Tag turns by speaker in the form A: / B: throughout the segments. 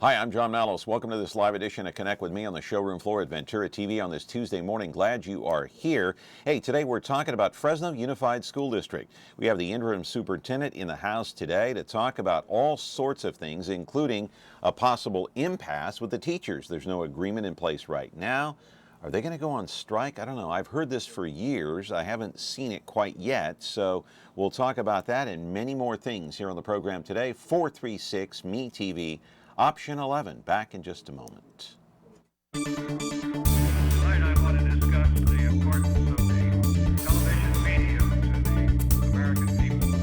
A: Hi, I'm John Malos. Welcome to this live edition of Connect with me on the showroom floor at Ventura TV on this Tuesday morning. Glad you are here. Hey, today we're talking about Fresno Unified School District. We have the interim superintendent in the house today to talk about all sorts of things, including a possible impasse with the teachers. There's no agreement in place right now. Are they going to go on strike? I don't know. I've heard this for years. I haven't seen it quite yet. So we'll talk about that and many more things here on the program today. 436-ME-TV. Option 11, back in just a moment.
B: Tonight I want to discuss the importance of the television medium to the American people.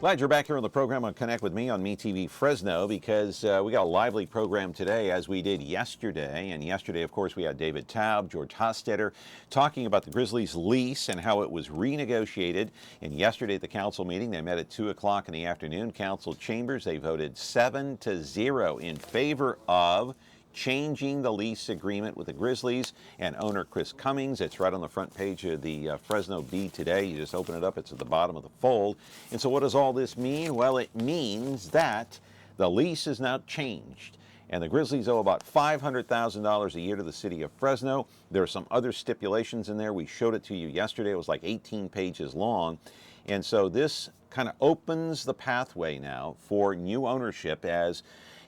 A: Glad you're back here on the program on Connect with me on MeTV Fresno, because we got a lively program today as we did yesterday. And yesterday, of course, we had David Taub, George Hostetter talking about the Grizzlies lease and how it was renegotiated. And yesterday at the council meeting, they met at 2 o'clock in the afternoon. Council chambers, they voted 7-0 in favor of changing the lease agreement with the Grizzlies and owner Chris Cummings. It's right on the front page of the Fresno Bee today. You just open it up, it's at the bottom of the fold. And so what does all this mean? Well, it means that the lease is now changed, and the Grizzlies owe about $500,000 a year to the city of Fresno. There are some other stipulations in there. We showed it to you yesterday. It was like 18 pages long. And so this kind of opens the pathway now for new ownership, as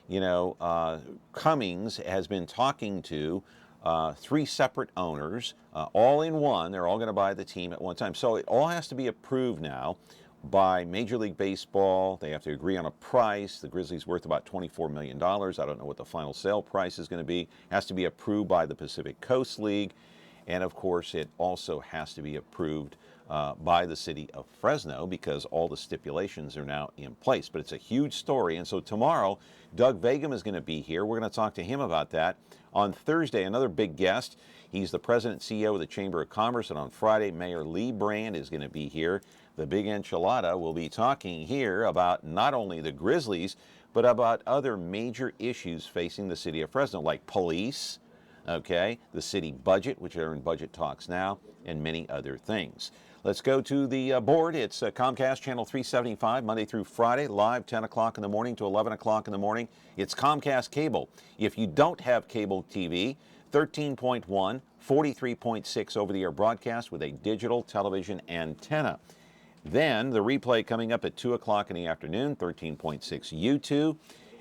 A: you know, Cummings has been talking to 3 separate owners, all in one. They're all going to buy the team at one time. So it all has to be approved now by Major League Baseball. They have to agree on a price. The Grizzlies worth about $24 million. I don't know what the final sale price is going to be. It has to be approved by the Pacific Coast League. And of course, it also has to be approved by the city of Fresno, because all the stipulations are now in place. But it's a huge story. And so tomorrow, Doug Vagum is going to be here. We're going to talk to him about that. On Thursday, another big guest. He's the president and CEO of the Chamber of Commerce. And on Friday, Mayor Lee Brand is going to be here. The Big Enchilada will be talking here about not only the Grizzlies, but about other major issues facing the city of Fresno, like police, okay, the city budget, which are in budget talks now, and many other things. Let's go to the board. It's Comcast Channel 375, Monday through Friday, live 10 o'clock in the morning to 11 o'clock in the morning. It's Comcast Cable. If you don't have cable TV, 13.1, 43.6 over-the-air broadcast with a digital television antenna. Then the replay coming up at 2 o'clock in the afternoon, 13.6 YouTube.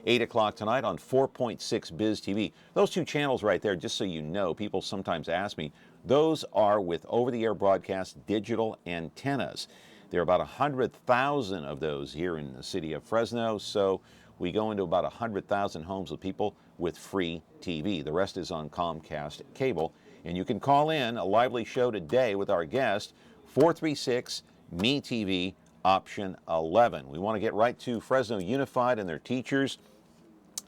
A: 8 o'clock tonight on 4.6 Biz TV. Those 2 channels right there, just so you know, people sometimes ask me, those are with over-the-air broadcast digital antennas. There are about 100,000 of those here in the city of Fresno, so we go into about 100,000 homes with people with free TV. The rest is on Comcast Cable. And you can call in a lively show today with our guest, 436-ME-TV, option 11. We want to get right to Fresno Unified and their teachers.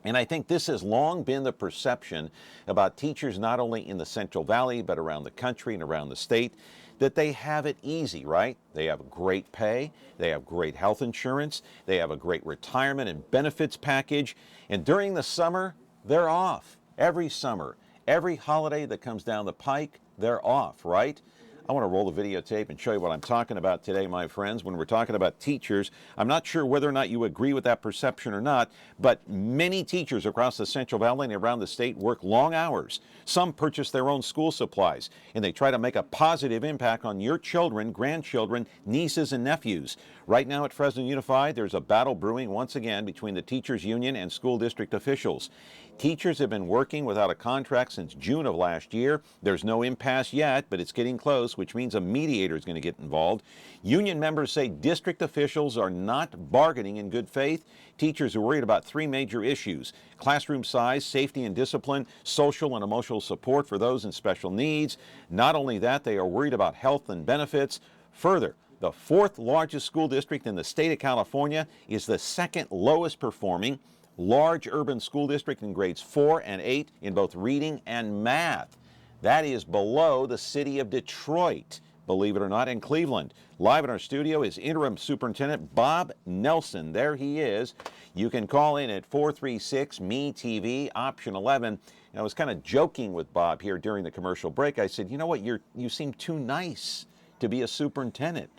A: And I think this has long been the perception about teachers, not only in the Central Valley, but around the country and around the state, that they have it easy, right? They have great pay, they have great health insurance, they have a great retirement and benefits package, and during the summer, they're off. Every summer, every holiday that comes down the pike, they're off, right? I want to roll the videotape and show you what I'm talking about today, my friends. When we're talking about teachers, I'm not sure whether or not you agree with that perception or not, but many teachers across the Central Valley and around the state work long hours. Some purchase their own school supplies, and they try to make a positive impact on your children, grandchildren, nieces, and nephews. Right now at Fresno Unified, there's a battle brewing once again between the teachers union and school district officials. Teachers have been working without a contract since June of last year. There's no impasse yet, but it's getting close, which means a mediator is going to get involved. Union members say district officials are not bargaining in good faith. Teachers are worried about 3 major issues: classroom size, safety and discipline, social and emotional support for those in special needs. Not only that, they are worried about health and benefits. Further, the 4th largest school district in the state of California is the 2nd lowest performing large urban school district in grades 4 and 8 in both reading and math. That is below the city of Detroit, believe it or not, in Cleveland. Live in our studio is Interim Superintendent Bob Nelson. There he is. You can call in at 436-ME-TV, option 11. And I was kind of joking with Bob here during the commercial break. I said, you know what, you seem too nice to be a superintendent.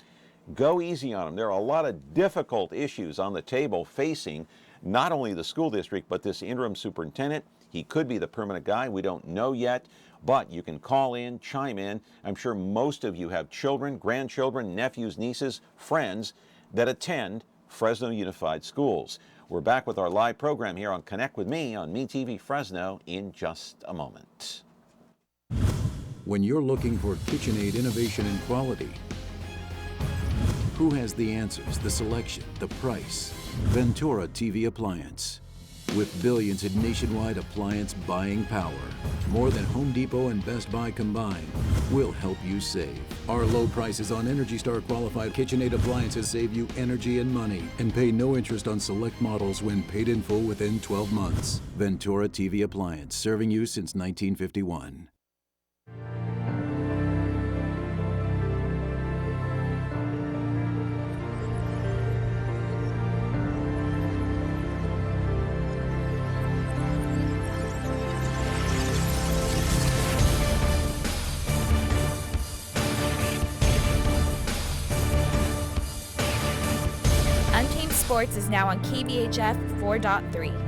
A: Go easy on them. There are a lot of difficult issues on the table facing not only the school district, but this interim superintendent. He could be the permanent guy. We don't know yet, but you can call in, chime in. I'm sure most of you have children, grandchildren, nephews, nieces, friends that attend Fresno Unified Schools. We're back with our live program here on Connect with Me on MeTV Fresno in just a moment.
C: When you're looking for KitchenAid innovation and quality, who has the answers, the selection, the price? Ventura TV Appliance. With billions in nationwide appliance buying power, more than Home Depot and Best Buy combined, we'll help you save. Our low prices on Energy Star qualified KitchenAid appliances save you energy and money and pay no interest on select models when paid in full within 12 months. Ventura TV Appliance, serving you since 1951.
D: Untamed Sports is now on KBHF 4.3.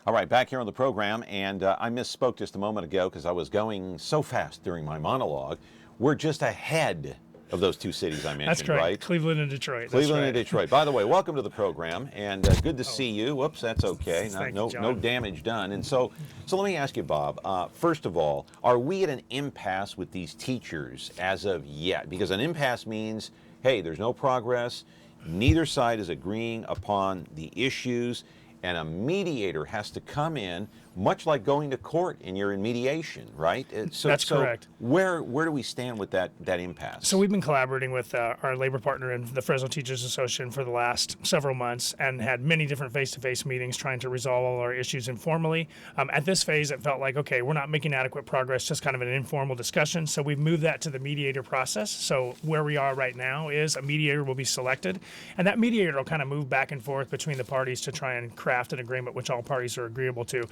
A: All right, back here on the program, and I misspoke just a moment ago because I was going so fast during my monologue. We're just ahead of those two cities I mentioned,
E: That's correct.
A: right?
E: Cleveland and Detroit.
A: Cleveland
E: That's
A: and
E: right.
A: Detroit. By the way, welcome to the program, and good to see you. Whoops, that's okay.
E: Thank
A: No,
E: you, John.
A: no damage done. And so let me ask you, Bob. First of all, are we at an impasse with these teachers as of yet? Because an impasse means, hey, there's no progress. Neither side is agreeing upon the issues, and a mediator has to come in, much like going to court and you're in mediation, right?
E: That's correct.
A: Where do we stand with that impasse?
E: So we've been collaborating with our labor partner in the Fresno Teachers Association for the last several months and had many different face-to-face meetings trying to resolve all our issues informally. At this phase, it felt like, okay, we're not making adequate progress, just kind of an informal discussion. So we've moved that to the mediator process. So where we are right now is a mediator will be selected, and that mediator will kind of move back and forth between the parties to try and craft an agreement which all parties are agreeable to.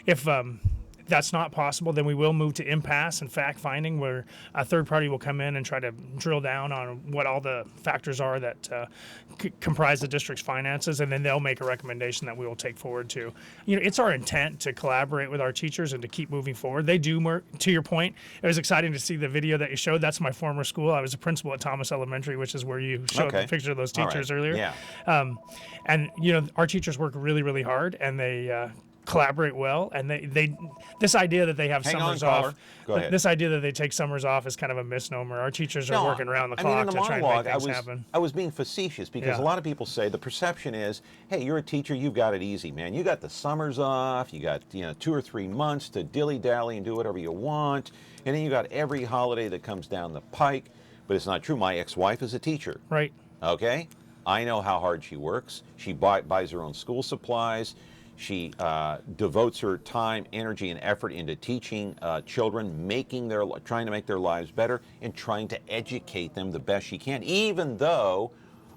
E: If that's not possible, then we will move to impasse and fact finding, where a third party will come in and try to drill down on what all the factors are that comprise the district's finances, and then they'll make a recommendation that we will take forward to. You know, it's our intent to collaborate with our teachers and to keep moving forward. They do more. To your point, it was exciting to see the video that you showed. That's my former school. I was a principal at Thomas Elementary, which is where you showed
A: Okay.
E: the picture of those
A: All right.
E: teachers earlier.
A: Yeah.
E: And you know, our teachers work really, really hard, and they collaborate well. And they this idea that they have
A: Hang on,
E: summers
A: caller.
E: off,
A: Go ahead.
E: this idea that they take summers off is kind of a misnomer. Our teachers are working around the clock
A: in the
E: to try and
A: monologue,
E: make things happen.
A: I was being facetious because
E: Yeah.
A: a lot of people say the perception is, hey, you're a teacher, you've got it easy, man. You got the summers off, you got 2 or 3 months to dilly-dally and do whatever you want, and then you got every holiday that comes down the pike. But it's not true. My ex-wife is a teacher.
E: Right.
A: Okay? I know how hard she works. She buys her own school supplies. She devotes her time, energy, and effort into teaching children, trying to make their lives better, and trying to educate them the best she can, even though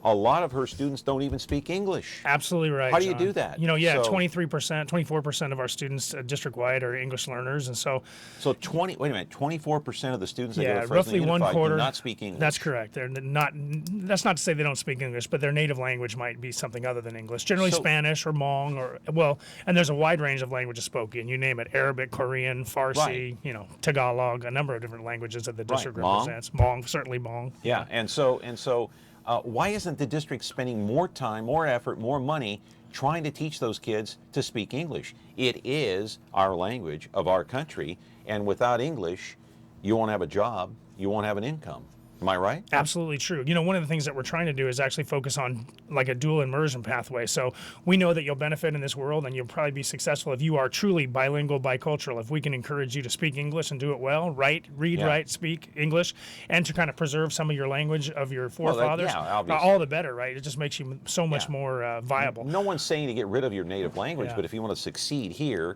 A: a lot of her students don't even speak English.
E: Absolutely right.
A: How do you
E: John.
A: do that?
E: You know, yeah,
A: So-
E: 23%, 24% of our students district-wide are English learners, and so
A: 24% of the students that go
E: yeah,
A: to Fresno
E: roughly one
A: Unified
E: quarter
A: do not speak English.
E: That's correct. They're not. That's not to say they don't speak English, but their native language might be something other than English. Generally,
A: So-
E: Spanish or Hmong, and there's a wide range of languages spoken. You name it: Arabic, Korean, Farsi,
A: Right.
E: Tagalog, a number of different languages that the district
A: Hmong.
E: represents. Hmong, certainly Hmong.
A: Yeah, and so why isn't the district spending more time, more effort, more money trying to teach those kids to speak English? It is our language of our country, and without English, you won't have a job, you won't have an income. Am I right?
E: Absolutely true. You know, one of the things that we're trying to do is actually focus on like a dual immersion pathway. So we know that you'll benefit in this world and you'll probably be successful if you are truly bilingual, bicultural. If we can encourage you to speak English and do it well, read,
A: Yeah.
E: write, speak English, and to kind of preserve some of your language of your forefathers,
A: yeah, obviously.
E: all the better, right? It just makes you so much
A: Yeah.
E: more viable.
A: No one's saying to get rid of your native language,
E: Yeah.
A: but if you want to succeed here,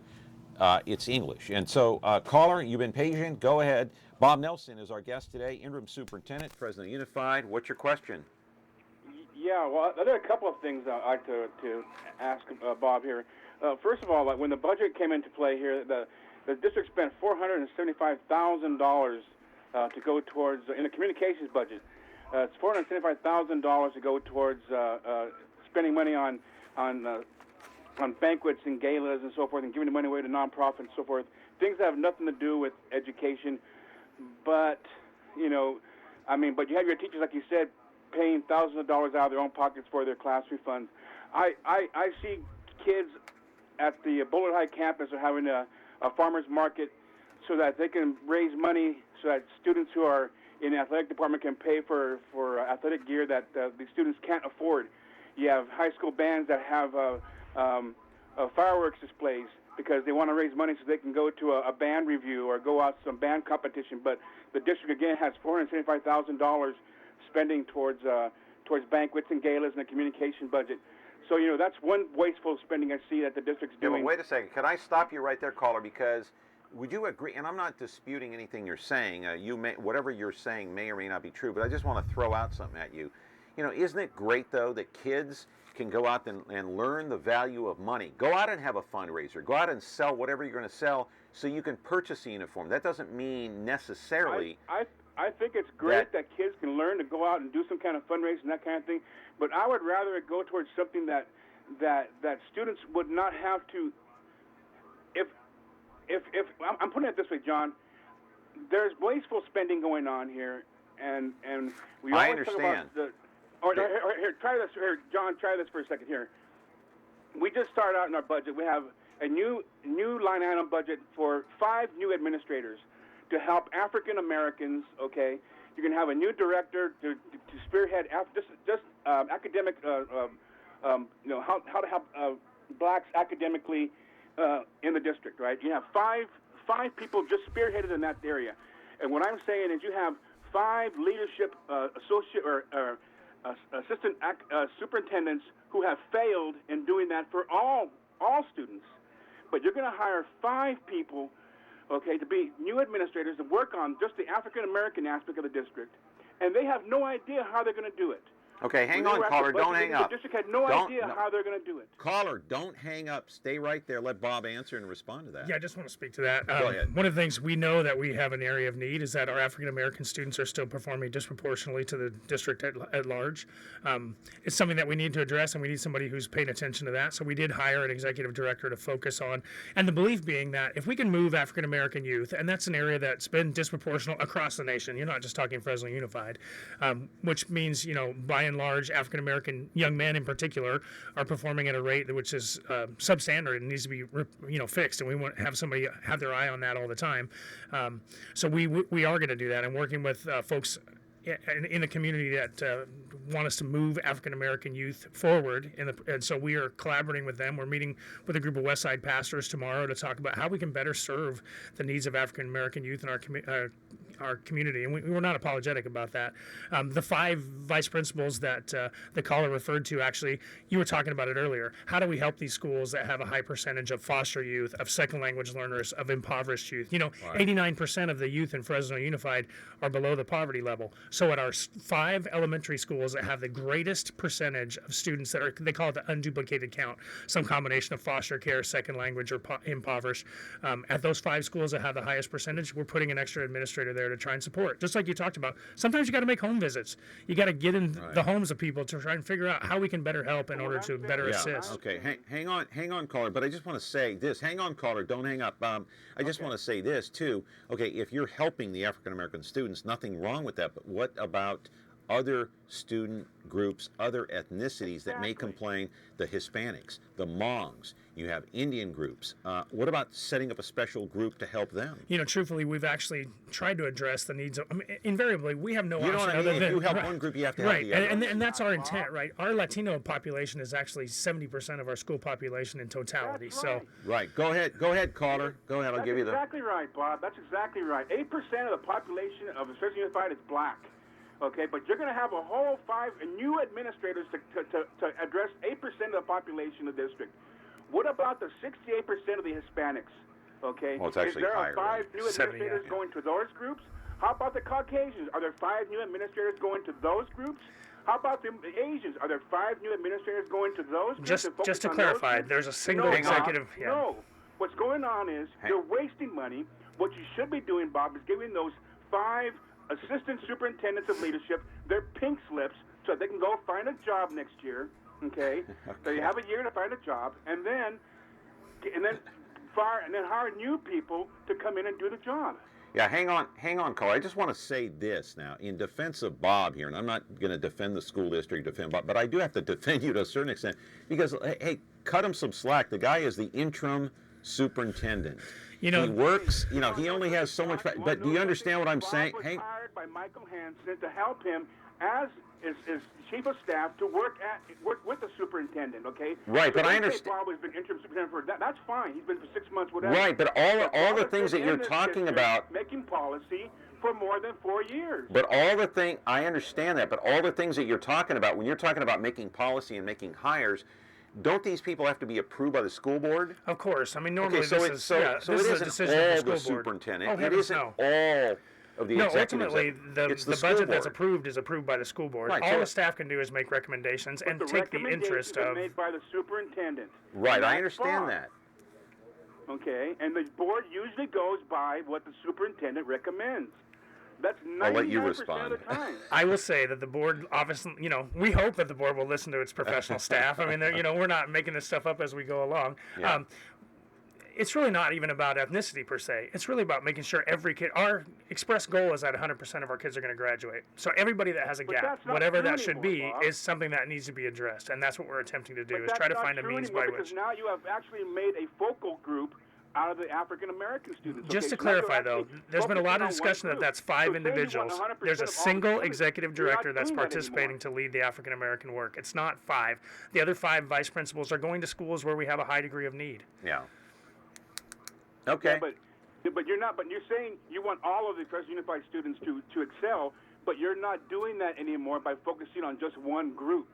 A: it's English. And so, caller, you've been patient. Go ahead. Bob Nelson is our guest today, interim superintendent, Fresno Unified. What's your question?
F: Yeah, well, there are a couple of things I'd like to ask Bob here. First of all, like when the budget came into play here, the district spent $475,000 to go towards in the communications budget. It's $475,000 to go towards spending money on banquets and galas and so forth, and giving the money away to nonprofits and so forth. Things that have nothing to do with education. But, you know, but you have your teachers, like you said, paying thousands of dollars out of their own pockets for their class refunds. I see kids at the Boulder High campus are having a farmer's market so that they can raise money so that students who are in the athletic department can pay for athletic gear that the students can't afford. You have high school bands that have fireworks displays because they want to raise money so they can go to a band review or go out to some band competition. But the district, again, has $475,000 spending towards banquets and galas and the communication budget. So, you know, that's one wasteful spending I see that the district's
A: Yeah,
F: doing.
A: but wait a second. Can I stop you right there, caller? Because would you agree, and I'm not disputing anything you're saying, whatever you're saying may or may not be true, but I just want to throw out something at you. You know, isn't it great, though, that kids can go out and learn the value of money? Go out and have a fundraiser. Go out and sell whatever you're going to sell so you can purchase a uniform. That doesn't mean necessarily...
F: I think it's great that kids can learn to go out and do some kind of fundraising and that kind of thing, but I would rather it go towards something that students would not have to. If I'm putting it this way, John, there's wasteful spending going on here, and we
A: I
F: always talk about
A: understand.
F: here, try this. Here, John, try this for a second. Here, we just started out in our budget. We have a new line item budget for 5 new administrators to help African Americans. Okay, you're going to have a new director to spearhead academic. You know how to help blacks academically in the district, right? You have five people just spearheaded in that area, and what I'm saying is you have 5 leadership associate or assistant superintendents who have failed in doing that for all students, but you're going to hire 5 people, okay, to be new administrators to work on just the African American aspect of the district, and they have no idea how they're going to do it.
A: Okay, hang
F: When they
A: on,
F: were at
A: caller.
F: the
A: Don't
F: budget
A: hang
F: meeting,
A: up.
F: The district had no idea how they're going to do it.
A: Caller, don't hang up. Stay right there. Let Bob answer and respond to that.
E: Yeah, I just want to speak to that.
A: Go ahead.
E: One of the things we know that we have an area of need is that our African American students are still performing disproportionately to the district at large. It's something that we need to address, and we need somebody who's paying attention to that. So we did hire an executive director to focus on, and the belief being that if we can move African American youth, and that's an area that's been disproportional across the nation. You're not just talking Fresno Unified, which means, you know, by and large, African American young men in particular are performing at a rate which is substandard and needs to be fixed, and we want to have somebody have their eye on that all the time. So we are going to do that, and working with folks in the community that want us to move African American youth forward, and so we are collaborating with them. We're meeting with a group of Westside pastors tomorrow to talk about how we can better serve the needs of African American youth in our community, and we're not apologetic about that. The 5 vice principals that the caller referred to, actually, you were talking about it earlier. How do we help these schools that have a high percentage of foster youth, of second language learners, of impoverished youth? You know, 89% of the youth in Fresno Unified are below the poverty level. So at our 5 elementary schools that have the greatest percentage of students that they call it the unduplicated count, some combination of foster care, second language, or impoverished. At those 5 schools that have the highest percentage, we're putting an extra administrator there to try and support. Just like you talked about, sometimes you got to make home visits. You got to get in the homes of people to try and figure out how we can better help in order to better assist.
A: Okay, hang on, caller. But I just want to say this. Hang on, caller. Don't hang up. I just want to say this too. Okay, if you're helping the African American students, nothing wrong with that. But what about other student groups, other ethnicities that may complain, the Hispanics, the Hmongs, you have Indian groups. What about setting up a special group to help them?
E: You know, truthfully, we've actually tried to address the needs of, I mean, invariably, we have no
A: You know
E: option
A: what I
E: other
A: mean?
E: than...
A: If you help
E: right,
A: one group, you have to help
E: right,
A: the other.
E: and that's our intent, right? Our Latino population is actually 70% of our school population in totality,
F: That's
E: so...
F: right.
A: Right. Go ahead, caller. Go ahead. I'll give you the.
F: That's exactly right, Bob. That's exactly right. 8% of the population of Fresno Unified is black. Okay, but you're going to have a whole 5 new administrators to address 8% of the population of the district. What about the 68% of the Hispanics? Okay,
A: Well, it's actually
F: is there
A: higher,
F: 5
A: right?
F: new
E: 70,
F: administrators
E: yeah.
F: going to those groups? How about the Caucasians? Are there 5 new administrators going to those groups? How about the Asians? Are there 5 new administrators going to those groups?
E: Just
F: and focus
E: to
F: on
E: clarify,
F: those groups?
E: there's a single
F: No,
E: executive...
F: Bob, no. What's going on is you're wasting money. What you should be doing, Bob, is giving those 5 assistant superintendents of leadership their pink slips so they can go find a job next year. Okay, so you have a year to find a job, and then hire new people to come in and do the job.
A: Yeah, hang on, caller. I just want to say this now in defense of Bob here, and I'm not going to defend the school district, defend Bob, but I do have to defend you to a certain extent because, hey, cut him some slack. The guy is the interim superintendent.
E: You know,
A: he works. You know, he only has so much. But do you understand what I'm saying?
F: Bob was
A: Hey,
F: hired by Michael Hansen to help him as his chief of staff to work with the superintendent. Okay.
A: Right,
F: So
A: but I
F: they say
A: understand-
F: Bob has been interim superintendent for that. That's fine. He's been for 6 months, whatever.
A: right, but all
F: Bob
A: the
F: has
A: things that
F: been
A: you're
F: in this
A: talking
F: district
A: about.
F: making policy for more than 4 years.
A: But all the thing, I understand that, but all the things that you're talking about, when you're talking about making policy and making hires, don't these people have to be approved by the school board?
E: Of course. I mean, normally
A: Okay, so
E: this
A: it,
E: is
A: so,
E: yeah,
A: so
E: this
A: it
E: is a
A: isn't
E: decision
A: all
E: of
A: the
E: the school board.
A: superintendent.
E: Oh,
A: It
E: heavens,
A: isn't
E: no.
A: all of the
E: No,
A: executives.
E: ultimately,
A: It's
E: the
A: school
E: budget that's
A: board.
E: approved is approved by the school board.
A: Right,
E: All
A: so-
E: the staff can do is make recommendations and
F: the
E: take the interest
F: recommendations are
E: of...
F: made by the superintendent.
A: Right,
F: And
A: I
F: that's
A: understand
F: fine.
A: that.
F: Okay, and the board usually goes by what the superintendent recommends. That's 99%
A: I'll let you
F: of the
A: respond.
F: time.
E: I will say that the board obviously, you know, we hope that the board will listen to its professional staff. I mean, you know, we're not making this stuff up as we go along.
A: Yeah.
E: It's really not even about ethnicity per se. It's really about making sure every kid, our express goal is that 100% of our kids are going to graduate. So everybody that has a gap,
F: that's not
E: whatever
F: true
E: that should be,
F: anymore, Bob.
E: is something that needs to be addressed. And that's what we're attempting to do,
F: But
E: is
F: that's
E: try to
F: not
E: find a
F: true
E: means
F: anymore
E: by
F: because
E: which...
F: now you have actually made a focal group out of the African American students.
E: Just
F: Okay,
E: to
F: so now you're
E: clarify, though,
F: actually
E: there's been a lot of
F: focusing on one
E: discussion that
F: group.
E: that's 5
F: So say you want
E: individuals.
F: 100%
E: There's a
F: of all the
E: single
F: students.
E: executive
F: You're not
E: director that's
F: doing that
E: participating
F: anymore.
E: to lead the African American work. It's not 5. The other 5 vice principals are going to schools where we have a high degree of need.
A: Yeah. Okay.
F: But you're not. But you're saying you want all of the Fresno Unified students to excel, but you're not doing that anymore by focusing on just one group.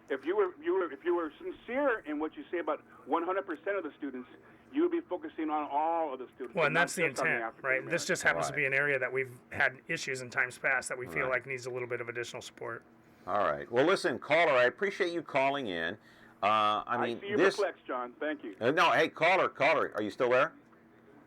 F: If you were sincere in what you say about 100% of the students, you would be focusing on all of the students.
E: Well, and
F: not
E: that's the
F: just on
E: intent,
F: African
E: right? This just
F: Americans.
E: happens to be an area that we've had issues in times past that we feel
A: Right.
E: like needs a little bit of additional support.
A: All right. Well, listen, caller, I appreciate you calling in. I mean,
F: I see you're
A: this.
F: perplexed, John. Thank you.
A: No, hey, caller, are you still there?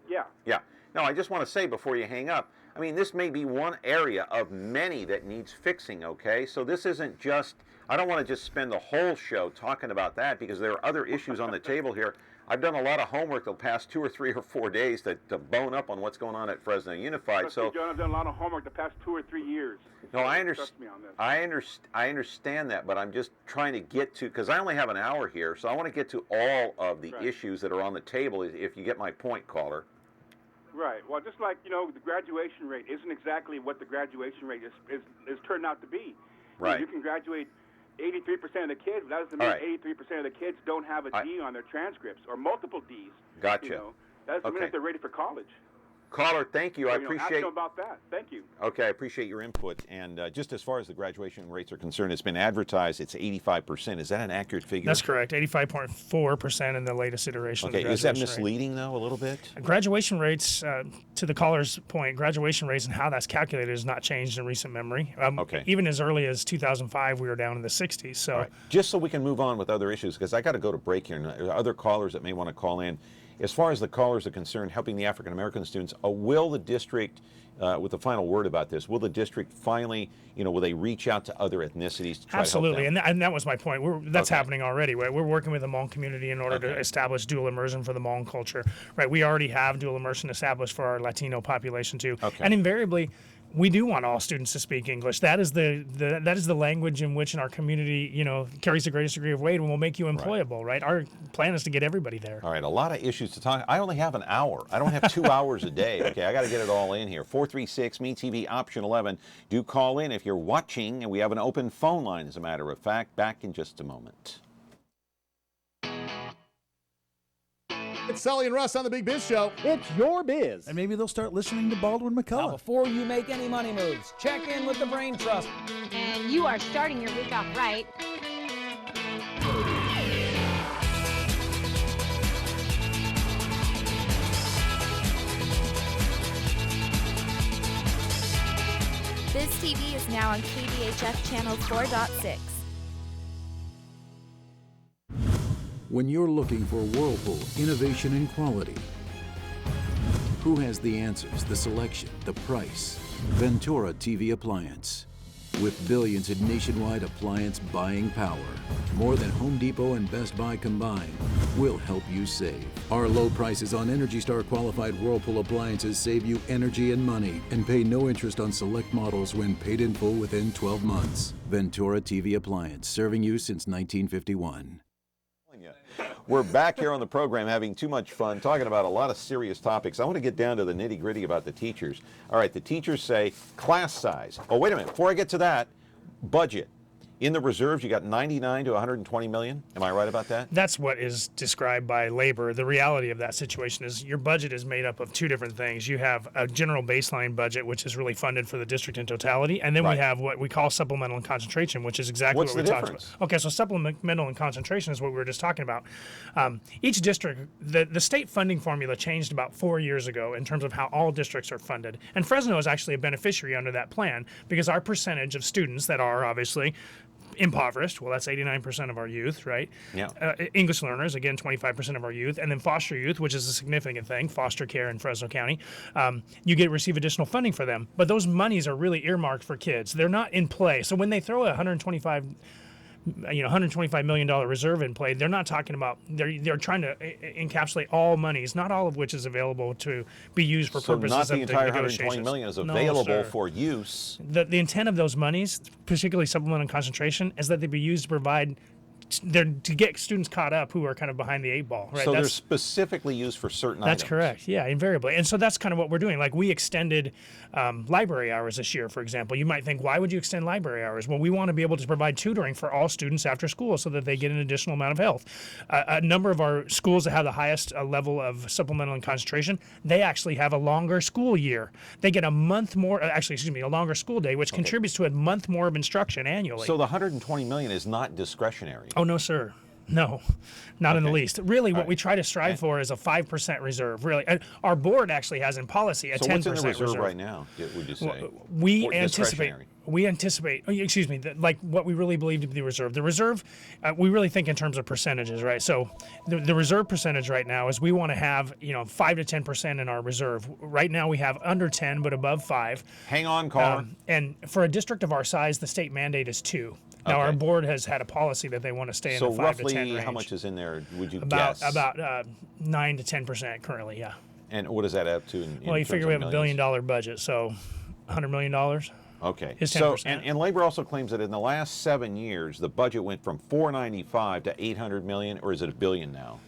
F: Yeah.
A: Yeah. No, I just want to say before you hang up, I mean, this may be one area of many that needs fixing, okay? So this isn't just, I don't want to just spend the whole show talking about that because there are other issues on the table here. I've done a lot of homework the past 2 or 3 or 4 days to bone up on what's going on at Fresno Unified.
F: Trust
A: So,
F: me, John, I've done a lot of homework the past 2 or 3 years.
A: no, I
F: Trust me on this.
A: I understand that, but I'm just trying to get to, because I only have an hour here, so I want to get to all of the
F: Right.
A: issues that are on the table, if you get my point, caller.
F: Right. Well, just like, the graduation rate isn't exactly what the graduation rate is turned out to be.
A: Right.
F: You can graduate 83% of the kids. That doesn't
A: All
F: mean
A: right.
F: 83% of the kids don't have a D on their transcripts or multiple Ds.
A: Gotcha.
F: That doesn't mean
A: Okay.
F: that they're ready for college.
A: Caller, thank you. I
F: Ask
A: appreciate.
F: them about that. Thank you.
A: Okay, I appreciate your input. And just as far as the graduation rates are concerned, it's been advertised it's 85%. Is that an accurate figure?
E: That's correct, 85.4% in the latest iteration
A: Okay,
E: of the
A: is that
E: graduation rate.
A: misleading though a little bit?
E: Graduation rates, to the caller's point, graduation rates and how that's calculated has not changed in recent memory.
A: Okay.
E: Even as early as 2005, we were down in the 60s. So,
A: All right. Just so we can move on with other issues, because I got to go to break here, and there are other callers that may want to call in. As far as the callers are concerned, helping the African American students, will the district, with the final word about this, will the district finally, will they reach out to other ethnicities to try
E: absolutely,
A: to help them?
E: and that was my point. That's
A: Okay.
E: happening already. Right? We're working with the Hmong community in order to
A: Okay.
E: establish dual immersion for the Hmong culture. Right? We already have dual immersion established for our Latino population too,
A: Okay.
E: and invariably, we do want all students to speak English. That is the language in which in our community, carries the greatest degree of weight and will make you employable, right? Our plan is to get everybody there.
A: All right, a lot of issues to talk. I only have an hour. I don't have 2 hours a day. Okay, I got to get it all in here. 436-MeTV option 11. Do call in if you're watching, and we have an open phone line, as a matter of fact. Back in just a moment.
G: It's Sully and Russ on the Big Biz Show.
H: It's your biz.
I: And maybe they'll start listening to Baldwin
H: Now,
I: McCullough.
H: before you make any money moves, check in with the Brain Trust.
J: And you are starting your week off right.
D: Biz TV is now on KBHF channel 4.6.
C: When you're looking for Whirlpool innovation and quality, who has the answers, the selection, the price? Ventura TV Appliance. With billions in nationwide appliance buying power, more than Home Depot and Best Buy combined, will help you save. Our low prices on Energy Star qualified Whirlpool appliances save you energy and money, and pay no interest on select models when paid in full within 12 months. Ventura TV Appliance, serving you since 1951.
A: We're back here on the program having too much fun, talking about a lot of serious topics. I want to get down to the nitty-gritty about the teachers. All right, the teachers say class size. Oh, wait a minute. Before I get to that, budget. In the reserves, you got 99 to 120 million. Am I right about that?
E: That's what is described by labor. The reality of that situation is your budget is made up of two different things. You have a general baseline budget, which is really funded for the district in totality, and then we have what we call supplemental and concentration, which is exactly
A: What's
E: what we
A: the
E: talked
A: difference?
E: about. Okay, so supplemental and concentration is what we were just talking about. Each district, the state funding formula changed about 4 years ago in terms of how all districts are funded, and Fresno is actually a beneficiary under that plan because our percentage of students that are obviously impoverished, well, that's 89% of our youth, right?
A: Yeah.
E: English learners, again, 25% of our youth, and then foster youth, which is a significant thing, foster care in Fresno County. You receive additional funding for them, but those monies are really earmarked for kids. They're not in play. So when they throw a $125 million reserve in play, they're not talking about, they're trying to encapsulate all monies, not all of which is available to be used for
A: So
E: purposes
A: not the
E: of
A: entire
E: negotiations.
A: 120 million is
E: No,
A: available
E: sir.
A: for use.
E: The intent of those monies, particularly supplemental and concentration, is that they be used to provide to get students caught up who are kind of behind the eight ball, right?
A: So they're specifically used for certain items.
E: That's correct. Yeah, invariably. And so that's kind of what we're doing. Like we extended library hours this year, for example. You might think, why would you extend library hours? Well, we want to be able to provide tutoring for all students after school so that they get an additional amount of health. A number of our schools that have the highest level of supplemental and concentration, they actually have a longer school year. They get a month more, a longer school day, which contributes to a month more of instruction annually.
A: So the 120 million is not discretionary.
E: Oh, no, sir. No, not in the least. Really, what we try to strive for is a 5% reserve, really. And our board actually has in policy a 10%
A: So what's in the
E: reserve.
A: reserve right now, would you say?
E: We
A: Or
E: anticipate,
A: discretionary?
E: like what we really believe to be the reserve. The reserve, we really think in terms of percentages, right? So the reserve percentage right now is we want to have, 5 to 10% in our reserve. Right now we have under 10, but above 5.
A: Hang on, caller.
E: And for a district of our size, the state mandate is 2. Now, our board has had a policy that they want to stay in
A: So
E: the 5 to 10
A: roughly
E: range.
A: how much is in there, would you
E: About
A: guess?
E: 9 to 10% currently, yeah.
A: And what does that add up to in
E: Well, you
A: terms
E: figure
A: of
E: we have $1
A: millions?
E: billion budget, so $100 million.
A: Okay.
E: is
A: So,
E: 10%.
A: and labor also claims that in the last 7 years, the budget went from 495 to 800 million, or is it $1 billion now?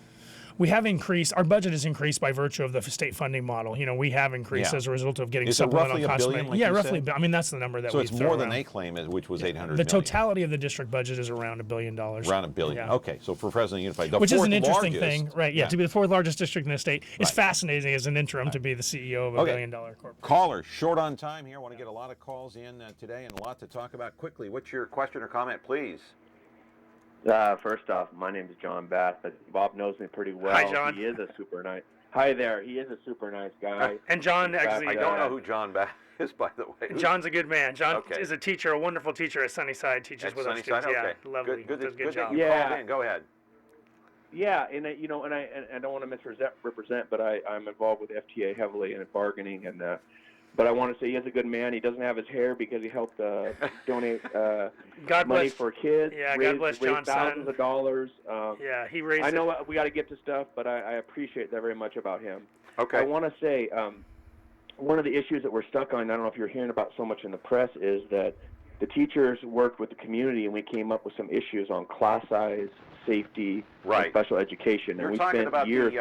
E: We have increased, our budget has increased by virtue of the state funding model. We have increased
A: Yeah.
E: as a result of getting
A: Is it
E: supplemental
A: roughly $1 billion,
E: concentration.
A: like
E: Yeah,
A: you
E: roughly.
A: said?
E: I mean, that's the number that
A: So
E: we
A: it's
E: throw
A: more than
E: around.
A: they claim, which was 800
E: The
A: million.
E: totality of the district budget is around $1 billion.
A: Around $1 billion.
E: Yeah.
A: Okay, so for Fresno Unified, the
E: Which is
A: fourth
E: an interesting
A: largest,
E: thing, right? Yeah, to be the fourth largest district in the state. It's
A: Right.
E: fascinating as an interim to be the CEO of a $1 billion corporation.
A: Caller, short on time here. I want to get a lot of calls in today and a lot to talk about quickly. What's your question or comment, please?
K: First off, my name is John Bass. Bob knows me pretty well.
E: Hi, John.
K: He is a super nice. Hi there. He is a super nice guy.
E: And John,
K: In fact,
E: actually,
A: I don't know who John Bass is, by the way.
E: John's a good man. John
A: Okay.
E: is a teacher, a wonderful teacher at Sunnyside. Teaches
A: At
E: with our
A: Sunnyside?
E: students.
A: Okay.
E: Yeah, lovely.
A: Good,
E: Does a
A: good
E: good
A: that
E: job.
A: you called in. Go ahead.
K: Yeah, and I don't want to misrepresent, but I'm involved with FTA heavily in bargaining, and but I want to say he is a good man. He doesn't have his hair because he helped donate
E: God
K: money
E: bless.
K: for kids.
E: Yeah, God
K: raise
E: bless John's
K: thousands
E: son.
K: of dollars.
E: Yeah, he raised.
K: I know we got to get to stuff, but I appreciate that very much about him.
A: Okay.
K: I want to say one of the issues that we're stuck on, I don't know if you're hearing about so much in the press, is that the teachers worked with the community and we came up with some issues on class size, safety, and special education.
A: You're
K: and we
A: talking
K: spent
A: about
K: years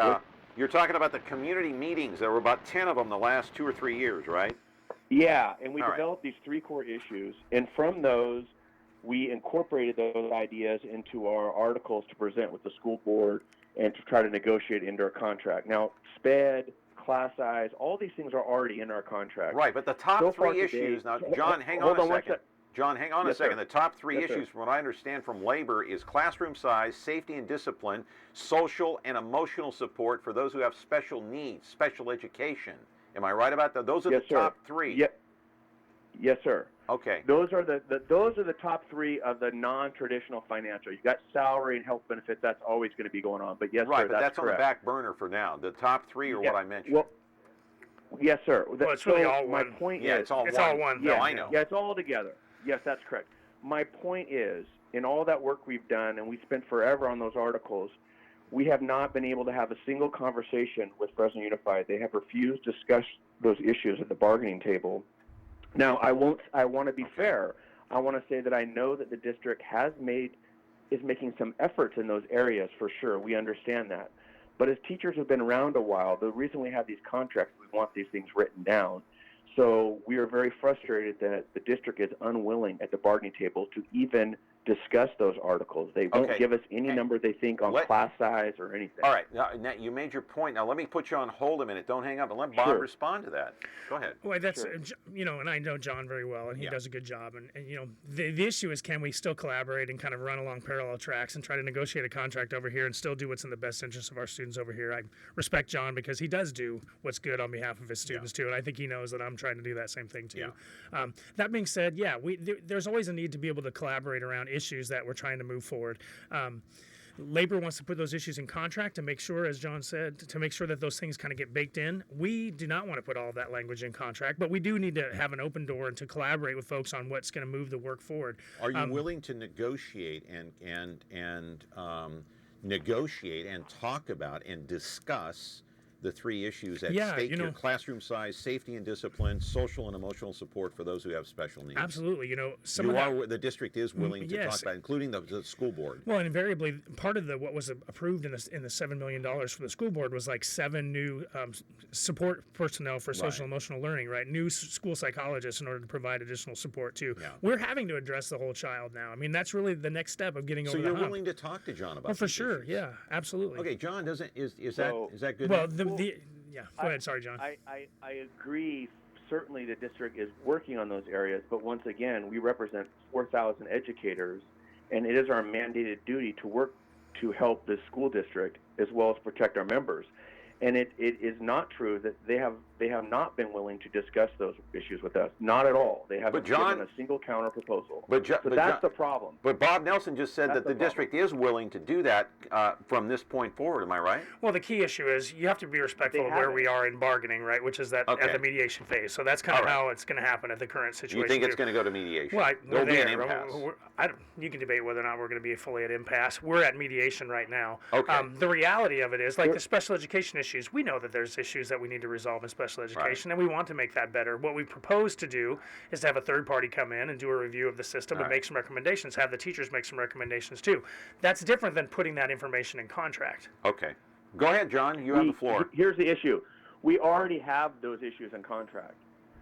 A: you're talking about the community meetings. There were about 10 of them the last 2 or 3 years, right?
K: Yeah, and we developed these 3 core issues, and from those, we incorporated those ideas into our articles to present with the school board and to try to negotiate into our contract. Now, SPED, class size, all these things are already in our contract.
A: Right, but the top
K: So
A: 3
K: far today-
A: issues, now, John, hang
K: hold
A: on a
K: one
A: second.
K: sec.
A: John, hang on a
K: Yes,
A: second.
K: sir.
A: The top 3
K: Yes, sir.
A: issues, from what I understand from labor, is classroom size, safety and discipline, social and emotional support for those who have special needs, special education. Am I right about that? Those are
K: Yes,
A: the
K: sir.
A: top 3.
K: Yes, sir.
A: Okay.
K: Those are the top 3 of the non-traditional financial. You got salary and health benefits. That's always going to be going on. But yes,
A: Right,
K: sir,
A: but that's on the
K: correct.
A: back burner for now. The top 3 are what I mentioned.
K: Well, yes, sir.
E: Well, it's really all
K: my
E: one.
K: point
A: Yeah,
K: is,
A: it's all
E: It's
A: one.
E: all one.
A: No,
K: Yeah,
A: I know.
K: Yeah, it's all together. Yes, that's correct. My point is, in all that work we've done, and we spent forever on those articles, we have not been able to have a single conversation with Fresno Unified. They have refused to discuss those issues at the bargaining table. Now, I want to be fair. I want to say that I know that the district is making some efforts in those areas for sure. We understand that. But as teachers have been around a while, the reason we have these contracts, we want these things written down. So we are very frustrated that the district is unwilling at the bargaining table to even discuss those articles. They won't give us any number they think on class size or anything.
A: All right, now you made your point. Now let me put you on hold a minute. Don't hang up, and let Bob respond to that. Go ahead.
E: Well, that's and I know John very well, and he does a good job. And the issue is, can we still collaborate and kind of run along parallel tracks and try to negotiate a contract over here and still do what's in the best interest of our students over here? I respect John because he does do what's good on behalf of his students too, and I think he knows that I'm trying to do that same thing too. That being said, there's always a need to be able to collaborate around issues that we're trying to move forward. Labor wants to put those issues in contract to make sure, as John said, to make sure that those things kind of get baked in. We do not want to put all of that language in contract, but we do need to have an open door and to collaborate with folks on what's going to move the work forward.
A: Are you willing to negotiate and negotiate and talk about and discuss the 3 issues at stake here: classroom size, safety and discipline, social and emotional support for those who have special needs?
E: Absolutely.
A: The district is willing to talk about, including the school board.
E: Well, and invariably, part of what was approved in the $7 million for the school board was like 7 new support personnel for social and emotional learning, right? New school psychologists in order to provide additional support too. Yeah. We're having to address the whole child now. I mean, that's really the next step of getting over the hump.
A: So you're willing to talk to John about
E: for sure. Issues. Yeah, absolutely.
A: Okay, John, is that good?
E: Well, go ahead. Sorry, John.
K: I agree. Certainly, the district is working on those areas, but once again, we represent 4,000 educators, and it is our mandated duty to work to help the school district as well as protect our members. And it is not true that they have not been willing to discuss those issues with us. Not at all. They haven't given a single counter proposal. So that's the problem.
A: But Bob Nelson just said that the district is willing to do that from this point forward. Am I right?
E: Well, the key issue is you have to be respectful of where we are in bargaining, right? Which is that at the mediation phase. So that's kind of how it's going to happen at the current situation.
A: You think it's going to go to mediation?
E: Well,
A: there'll be an impasse.
E: You can debate whether or not we're going to be fully at impasse. We're at mediation right now.
A: Okay.
E: The reality of it is, like the special education issues, we know that there's issues that we need to resolve in special education, and we want to make that better. What we propose to do is to have a third party come in and do a review of the system and make some recommendations, have the teachers make some recommendations too. That's different than putting that information in contract.
A: Okay. Go ahead, John. You have the floor.
K: Here's the issue. We already have those issues in contract.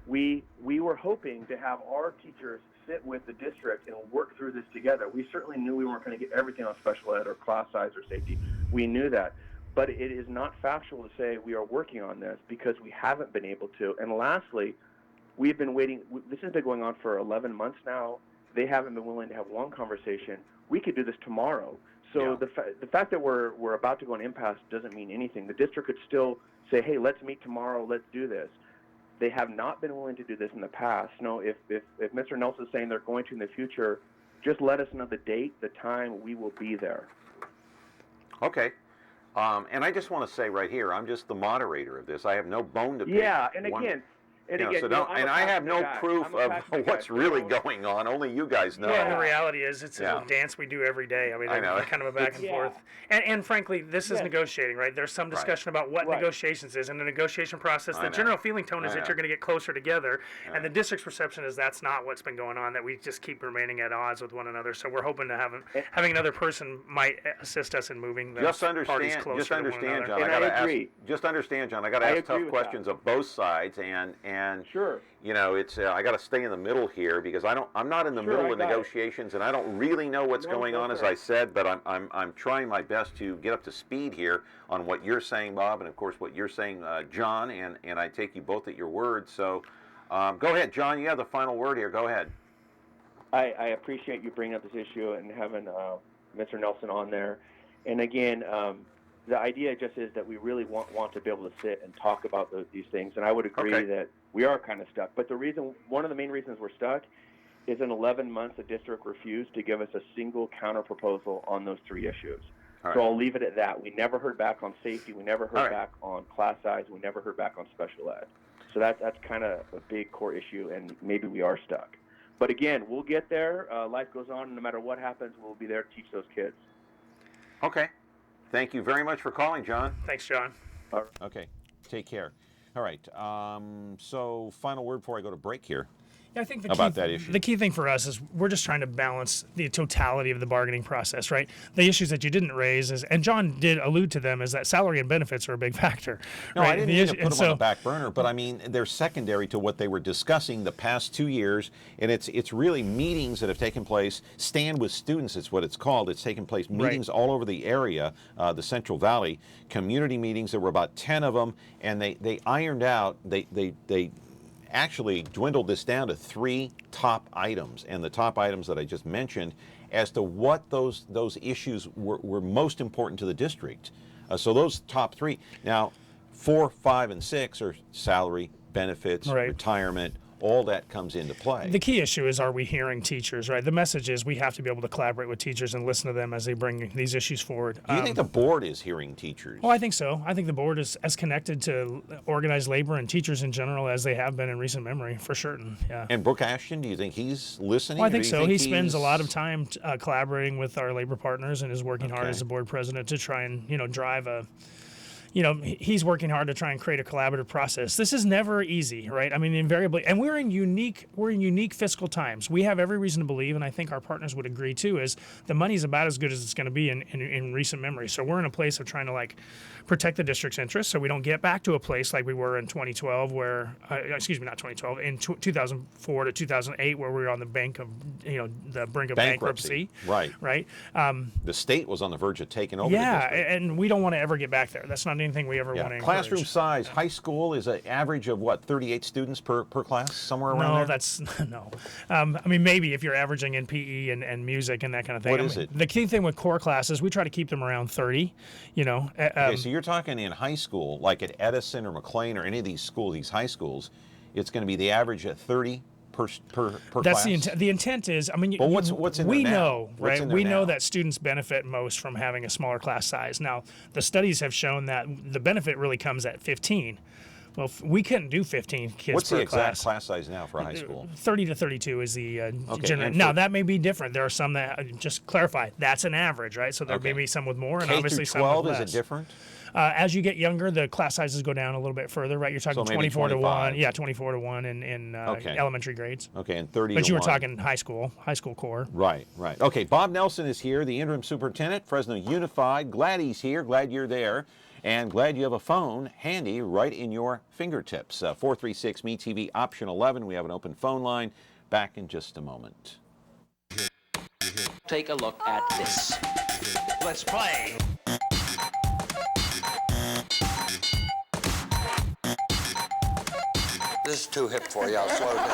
K: We were hoping to have our teachers sit with the district and work through this together. We certainly knew we weren't going to get everything on special ed or class size or safety. We knew that. But it is not factual to say we are working on this because we haven't been able to. And lastly, we've been waiting. This has been going on for 11 months now. They haven't been willing to have one conversation. We could do this tomorrow. So the fact that we're about to go on impasse doesn't mean anything. The district could still say, hey, let's meet tomorrow. Let's do this. They have not been willing to do this in the past. No, if Mr. Nelson is saying they're going to in the future, just let us know the date, the time. We will be there.
A: Okay. And I just want to say right here, I'm just the moderator of this. I have no bone to pick.
K: Yeah, and again, And
A: Yeah,
K: again,
A: so
K: you know,
A: don't,
K: I'm a
A: and I have
K: passionate
A: no
K: guy.
A: proof
K: I'm a
A: of
K: passionate
A: what's
K: guy.
A: really
K: So-
A: going on. Only you guys know.
E: Yeah, and the reality is it's
A: Yeah.
E: a dance we do every day. I mean,
A: I know.
E: it's kind of a back and
K: Yeah.
E: forth. And frankly, this is
K: Yes.
E: negotiating, right? There's some discussion about what
K: Right.
E: negotiations is. In the negotiation process,
A: I
E: the
A: know.
E: general feeling tone is
A: I
E: that
A: know.
E: you're going to get closer together.
A: Yeah.
E: And the district's perception is that's not what's been going on, that we just keep remaining at odds with one another. So we're hoping to having another person might assist us in moving the
A: Just
E: parties
A: understand,
E: closer
A: just
E: to one
A: understand,
E: another.
A: John.
K: And
A: I gotta
K: I agree.
A: ask. Just understand, John. I gotta
K: I
A: ask
K: agree
A: tough
K: with
A: questions
K: that.
A: of both sides, and
K: Sure.
A: you know, it's I got to stay in the middle here because I'm not in the
K: Sure,
A: middle
K: I
A: of
K: got it.
A: negotiations, and I don't really know what's
K: No,
A: going
K: go
A: on, as
K: for it.
A: I said. But I'm trying my best to get up to speed here on what you're saying, Bob, and of course what you're saying, John. And I take you both at your word. So go ahead, John. You have the final word here. Go ahead.
K: I appreciate you bringing up this issue and having Mr. Nelson on there. And again, the idea just is that we really want to be able to sit and talk about these things. And I would agree
A: Okay.
K: that we are kind of stuck. But one of the main reasons we're stuck is in 11 months, the district refused to give us a single counter proposal on those three issues.
A: All
K: So
A: right.
K: I'll leave it at that. We never heard back on safety. We never
A: All
K: heard
A: right.
K: back on class size. We never heard back on special ed. So that's kind of a big core issue, and maybe we are stuck. But again, we'll get there. Life goes on. No matter what happens, we'll be there to teach those kids.
A: Okay. Thank you very much for calling, John.
E: Thanks, John.
A: Okay. Take care. All right. So final word before I go to break here.
E: Yeah, I think
A: About that issue.
E: the key thing for us is we're just trying to balance the totality of the bargaining process, right? The issues that you didn't raise is, and John did allude to them, is that salary and benefits are a big factor.
A: No,
E: right?
A: I didn't
E: The
A: mean
E: issue-
A: to put
E: and
A: them on the back burner, but I mean they're secondary to what they were discussing the past 2 years, and it's really meetings that have taken place. Stand with Students, it's what it's called. It's taken place meetings all over the area, the Central Valley, community meetings. There were about 10 of them, and they ironed out. They actually dwindled this down to 3 top items, and the top items that I just mentioned as to what those issues were most important to the district. So those top 3. Now, 4, 5, and 6 are salary, benefits, retirement. All that comes into play.
E: The key issue is, are we hearing teachers, right? The message is we have to be able to collaborate with teachers and listen to them as they bring these issues forward.
A: Do you think the board is hearing teachers?
E: Well, I think so. I think the board is as connected to organized labor and teachers in general as they have been in recent memory, for certain. Yeah.
A: And Brooke Ashton, do you think he's listening?
E: Well, I
A: or
E: think
A: do you
E: so. He
A: he's-
E: spends a lot of time collaborating with our labor partners and is working hard
A: Okay.
E: as a board president to try and drive a. He's working hard to try and create a collaborative process. This is never easy, right? I mean, invariably, and we're in unique fiscal times. We have every reason to believe, and I think our partners would agree too, is the money's about as good as it's going to be in recent memory. So we're in a place of trying to protect the district's interests, so we don't get back to a place like we were in 2012, where not 2012, in 2004 to 2008, where we were on the brink of bankruptcy.
A: Right.
E: Right.
A: The state was on the verge of taking over.
E: Yeah,
A: the district.
E: and we don't want to ever get back there. That's not anything we ever want to encourage.
A: Classroom size, high school is an average of what, 38 students per class, somewhere around there?
E: No, that's no. I mean, maybe if you're averaging in PE and music and that kind of thing.
A: What
E: I
A: is
E: mean,
A: it?
E: The key thing with core classes, we try to keep them around 30.
A: Okay, so you're talking in high school, like at Edison or McLean or any of these schools, these high schools, it's going to be the average at 30 per
E: That's
A: class?
E: the intent is. I mean,
A: But what's in
E: we
A: there now?
E: know,
A: What's
E: right?
A: in there
E: We know
A: now?
E: that students benefit most from having a smaller class size. Now, the studies have shown that the benefit really comes at 15. Well, we couldn't do 15 kids
A: What's
E: per
A: the exact
E: class.
A: class size now for a high school?
E: 30 to 32 is the
A: Okay,
E: general.
A: and
E: Now,
A: for-
E: that may be different. There are some that, just clarify, that's an average, right? So there
A: Okay.
E: may be some with more and
A: K
E: obviously
A: through
E: some with
A: 12,
E: less.
A: is it different?
E: As you get younger, the class sizes go down a little bit further, right? You're talking
A: So maybe
E: 24 to 1.
A: 25.
E: Yeah, 24 to 1 in
A: Okay.
E: elementary grades.
A: Okay, and 30
E: But
A: to
E: you were
A: 1.
E: talking high school core.
A: Right. Okay, Bob Nelson is here, the interim superintendent, Fresno Unified. Glad he's here, glad you're there, and glad you have a phone handy right in your fingertips. 436-MeTV, option 11. We have an open phone line. Back in just a moment.
L: Take a look at this. Let's play.
M: This is too hip for you. I'll slow down.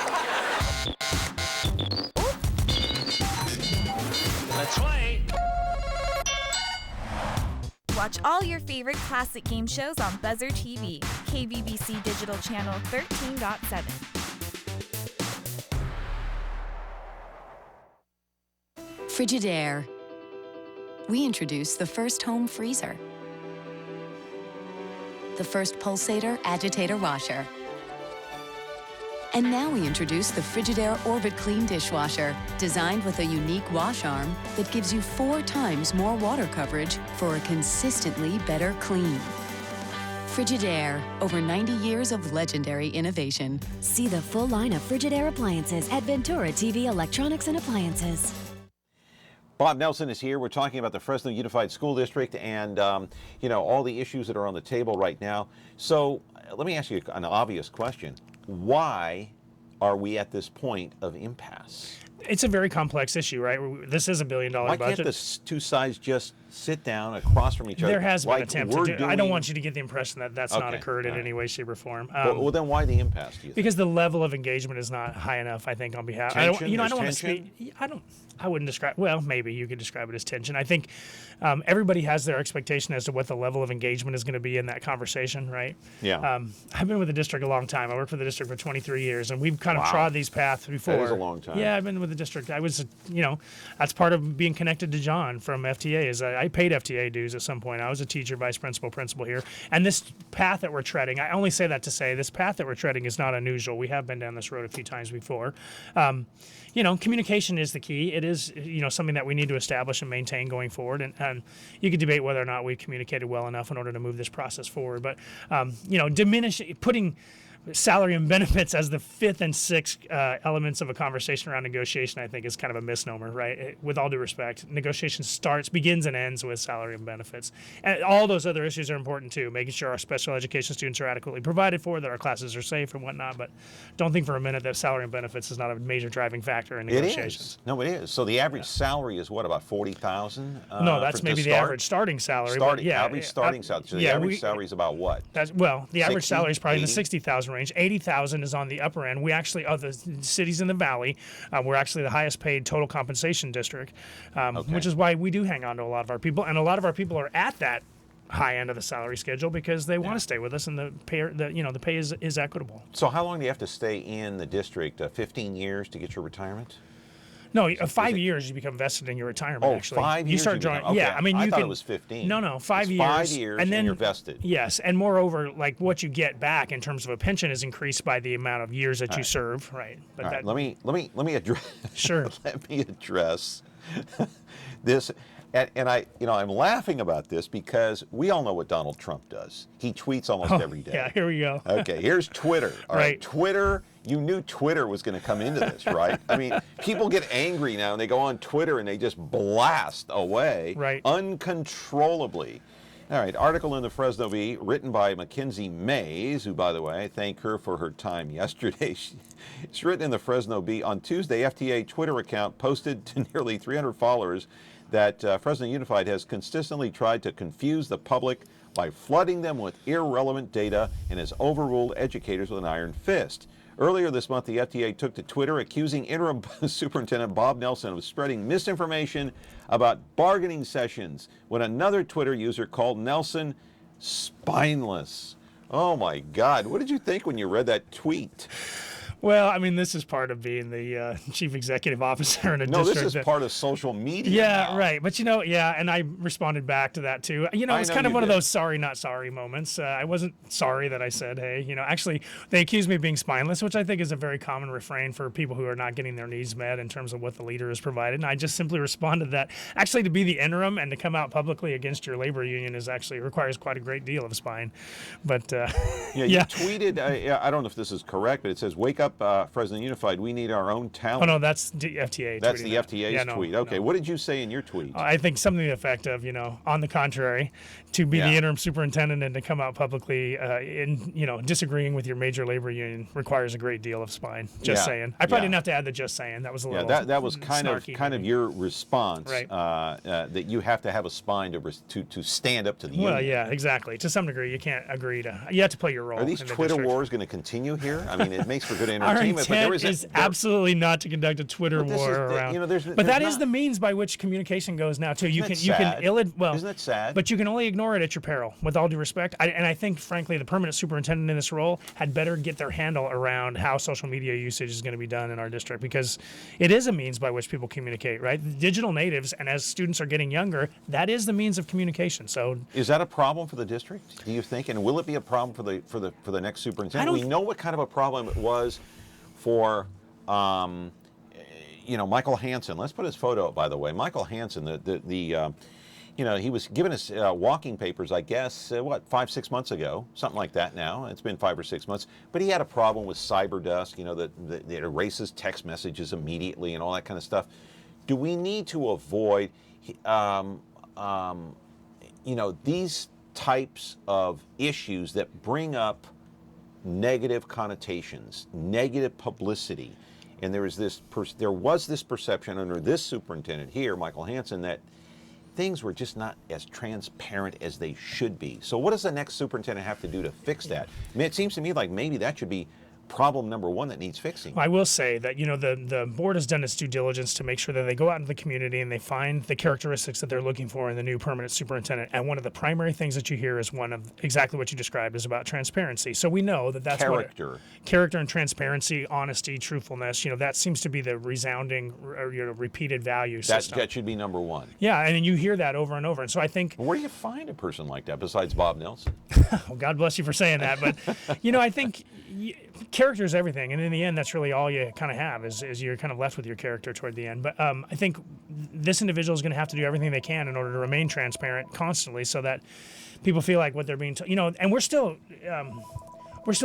L: Let's play.
D: Watch all your favorite classic game shows on Buzzer TV, KBBC Digital Channel 13.7.
N: Frigidaire. We introduced the first home freezer, the first pulsator agitator washer, And now we introduce the Frigidaire Orbit Clean dishwasher, designed with a unique wash arm that gives you 4 times more water coverage for a consistently better clean. Frigidaire, over 90 years of legendary innovation.
O: See the full line of Frigidaire appliances at Ventura TV Electronics and Appliances.
A: Bob Nelson is here. We're talking about the Fresno Unified School District and, you know, all the issues that are on the table right now. So let me ask you an obvious question. Why are we at this point of impasse?
E: It's a very complex issue, right? This is $1 billion budget.
A: Why can't the two sides just sit down across from each other?
E: There has been
A: like
E: attempts to do. I don't want you to get the impression that that's not occurred in any way, shape, or form.
A: Well, then why the impasse? Do you think?
E: Because the level of engagement is not high enough, I think, on behalf.
A: Tension?
E: I don't want to speak. I wouldn't describe. Well, maybe you could describe it as tension. I think everybody has their expectation as to what the level of engagement is going to be in that conversation, right?
A: Yeah.
E: I've been with the district a long time. I worked for the district for 23 years, and we've kind of trod these paths before.
A: That is a long time.
E: Yeah, I've been with the district. I was, that's part of being connected to John from FTA. Is I paid FTA dues at some point. I was a teacher, vice principal here, and this path that we're treading. I only say that to say this path that we're treading is not unusual. We have been down this road a few times before. Communication is the key. It is, something that we need to establish and maintain going forward. And you could debate whether or not we communicated well enough in order to move this process forward. But, putting salary and benefits as the 5th and 6th elements of a conversation around negotiation, I think, is kind of a misnomer, right? With all due respect, negotiation begins and ends with salary and benefits. And all those other issues are important too, making sure our special education students are adequately provided for, that our classes are safe and whatnot. But don't think for a minute that salary and benefits is not a major driving factor in negotiations.
A: It is. No, it is. So the average salary is what, about $40,000?
E: No, that's maybe the average starting salary.
A: Average starting salary. So the average salary is about what?
E: The average salary is probably
A: 80?
E: in the $60,000 range. $80,000 is on the upper end. We actually, of the cities in the valley, we're actually the highest paid total compensation district, which is why we do hang on to a lot of our people, and a lot of our people are at that high end of the salary schedule because they want to stay with us, and the pay is equitable.
A: So how long do you have to stay in the district? 15 years to get your retirement?
E: No, 5 years you become vested in your retirement.
A: Oh,
E: actually,
A: 5 years.
E: You start drawing.
A: Okay.
E: Yeah, I mean,
A: I thought it was 15.
E: No, 5 years.
A: 5 years, and then you're vested.
E: Yes, and moreover, like what you get back in terms of a pension is increased by the amount of years that you serve. Right. But
A: let me address.
E: Sure.
A: Let me address this. And I'm laughing about this because we all know what Donald Trump does. He tweets almost every day.
E: Yeah, here we go.
A: Okay, here's Twitter. All right, Twitter. You knew Twitter was going to come into this, right? I mean, people get angry now and they go on Twitter and they just blast away uncontrollably. All right, article in the Fresno Bee written by Mackenzie Mays, who, by the way, I thank her for her time yesterday. It's written in the Fresno Bee. On Tuesday, FTA Twitter account posted to nearly 300 followers that Fresno Unified has consistently tried to confuse the public by flooding them with irrelevant data and has overruled educators with an iron fist. Earlier this month, the FTA took to Twitter accusing interim Superintendent Bob Nelson of spreading misinformation about bargaining sessions when another Twitter user called Nelson spineless. Oh my God, what did you think when you read that tweet?
E: Well, I mean, this is part of being the chief executive officer in a district.
A: No, this is part of social media.
E: Yeah,
A: now.
E: Right. But, and I responded back to that, too. It's kind of one of those sorry, not sorry moments. I wasn't sorry that I said, hey, actually, they accused me of being spineless, which I think is a very common refrain for people who are not getting their needs met in terms of what the leader has provided. And I just simply responded that actually to be the interim and to come out publicly against your labor union requires quite a great deal of spine. But,
A: you tweeted, I don't know if this is correct, but it says, wake up, Fresno Unified, we need our own talent.
E: Oh, no, that's the FTA.
A: That's the FTA's tweet. Okay, what did you say in your tweet?
E: I think something to the effect of, on the contrary, to be the interim superintendent and to come out publicly disagreeing with your major labor union requires a great deal of spine. Just saying. I probably didn't have to add the just saying. That was a little
A: that was kind
E: snarky,
A: of your response,
E: right.
A: That you have to have a spine to stand up to the union.
E: Well, yeah, exactly. To some degree, you can't agree you have to play your role.
A: Are these Twitter wars going to continue here? I mean, it makes for good entertainment.
E: Our intent is absolutely not to conduct a Twitter war around. But that is the means by which communication goes now too.
A: Isn't that sad?
E: But you can only ignore it at your peril. With all due respect, and I think, frankly, the permanent superintendent in this role had better get their handle around how social media usage is going to be done in our district, because it is a means by which people communicate. Right, the digital natives, and as students are getting younger, that is the means of communication. So,
A: is that a problem for the district? Do you think? And will it be a problem for the next superintendent? We know what kind of a problem it was for, Michael Hansen. Let's put his photo up, by the way. Michael Hansen, he was given his walking papers, I guess, 5-6 months ago, something like that now. It's been 5 or 6 months. But he had a problem with CyberDusk, that it erases text messages immediately and all that kind of stuff. Do we need to avoid, these types of issues that bring up negative connotations, negative publicity? And there was this perception under this superintendent here, Michael Hansen, that things were just not as transparent as they should be. So what does the next superintendent have to do to fix that? I mean, it seems to me like maybe that should be problem number one that needs fixing.
E: I will say that, the board has done its due diligence to make sure that they go out into the community and they find the characteristics that they're looking for in the new permanent superintendent. And one of the primary things that you hear is one of exactly what you described is about transparency. So we know that that's character and transparency, honesty, truthfulness, that seems to be the resounding, repeated value system.
A: That should be number one.
E: Yeah, and you hear that over and over. And so I think...
A: Where do you find a person like that besides Bob Nelson?
E: Well, God bless you for saying that. But, I think... character is everything, and in the end, that's really all you kind of have is you're kind of left with your character toward the end. But I think this individual is going to have to do everything they can in order to remain transparent constantly, so that people feel like what they're being told. And we're still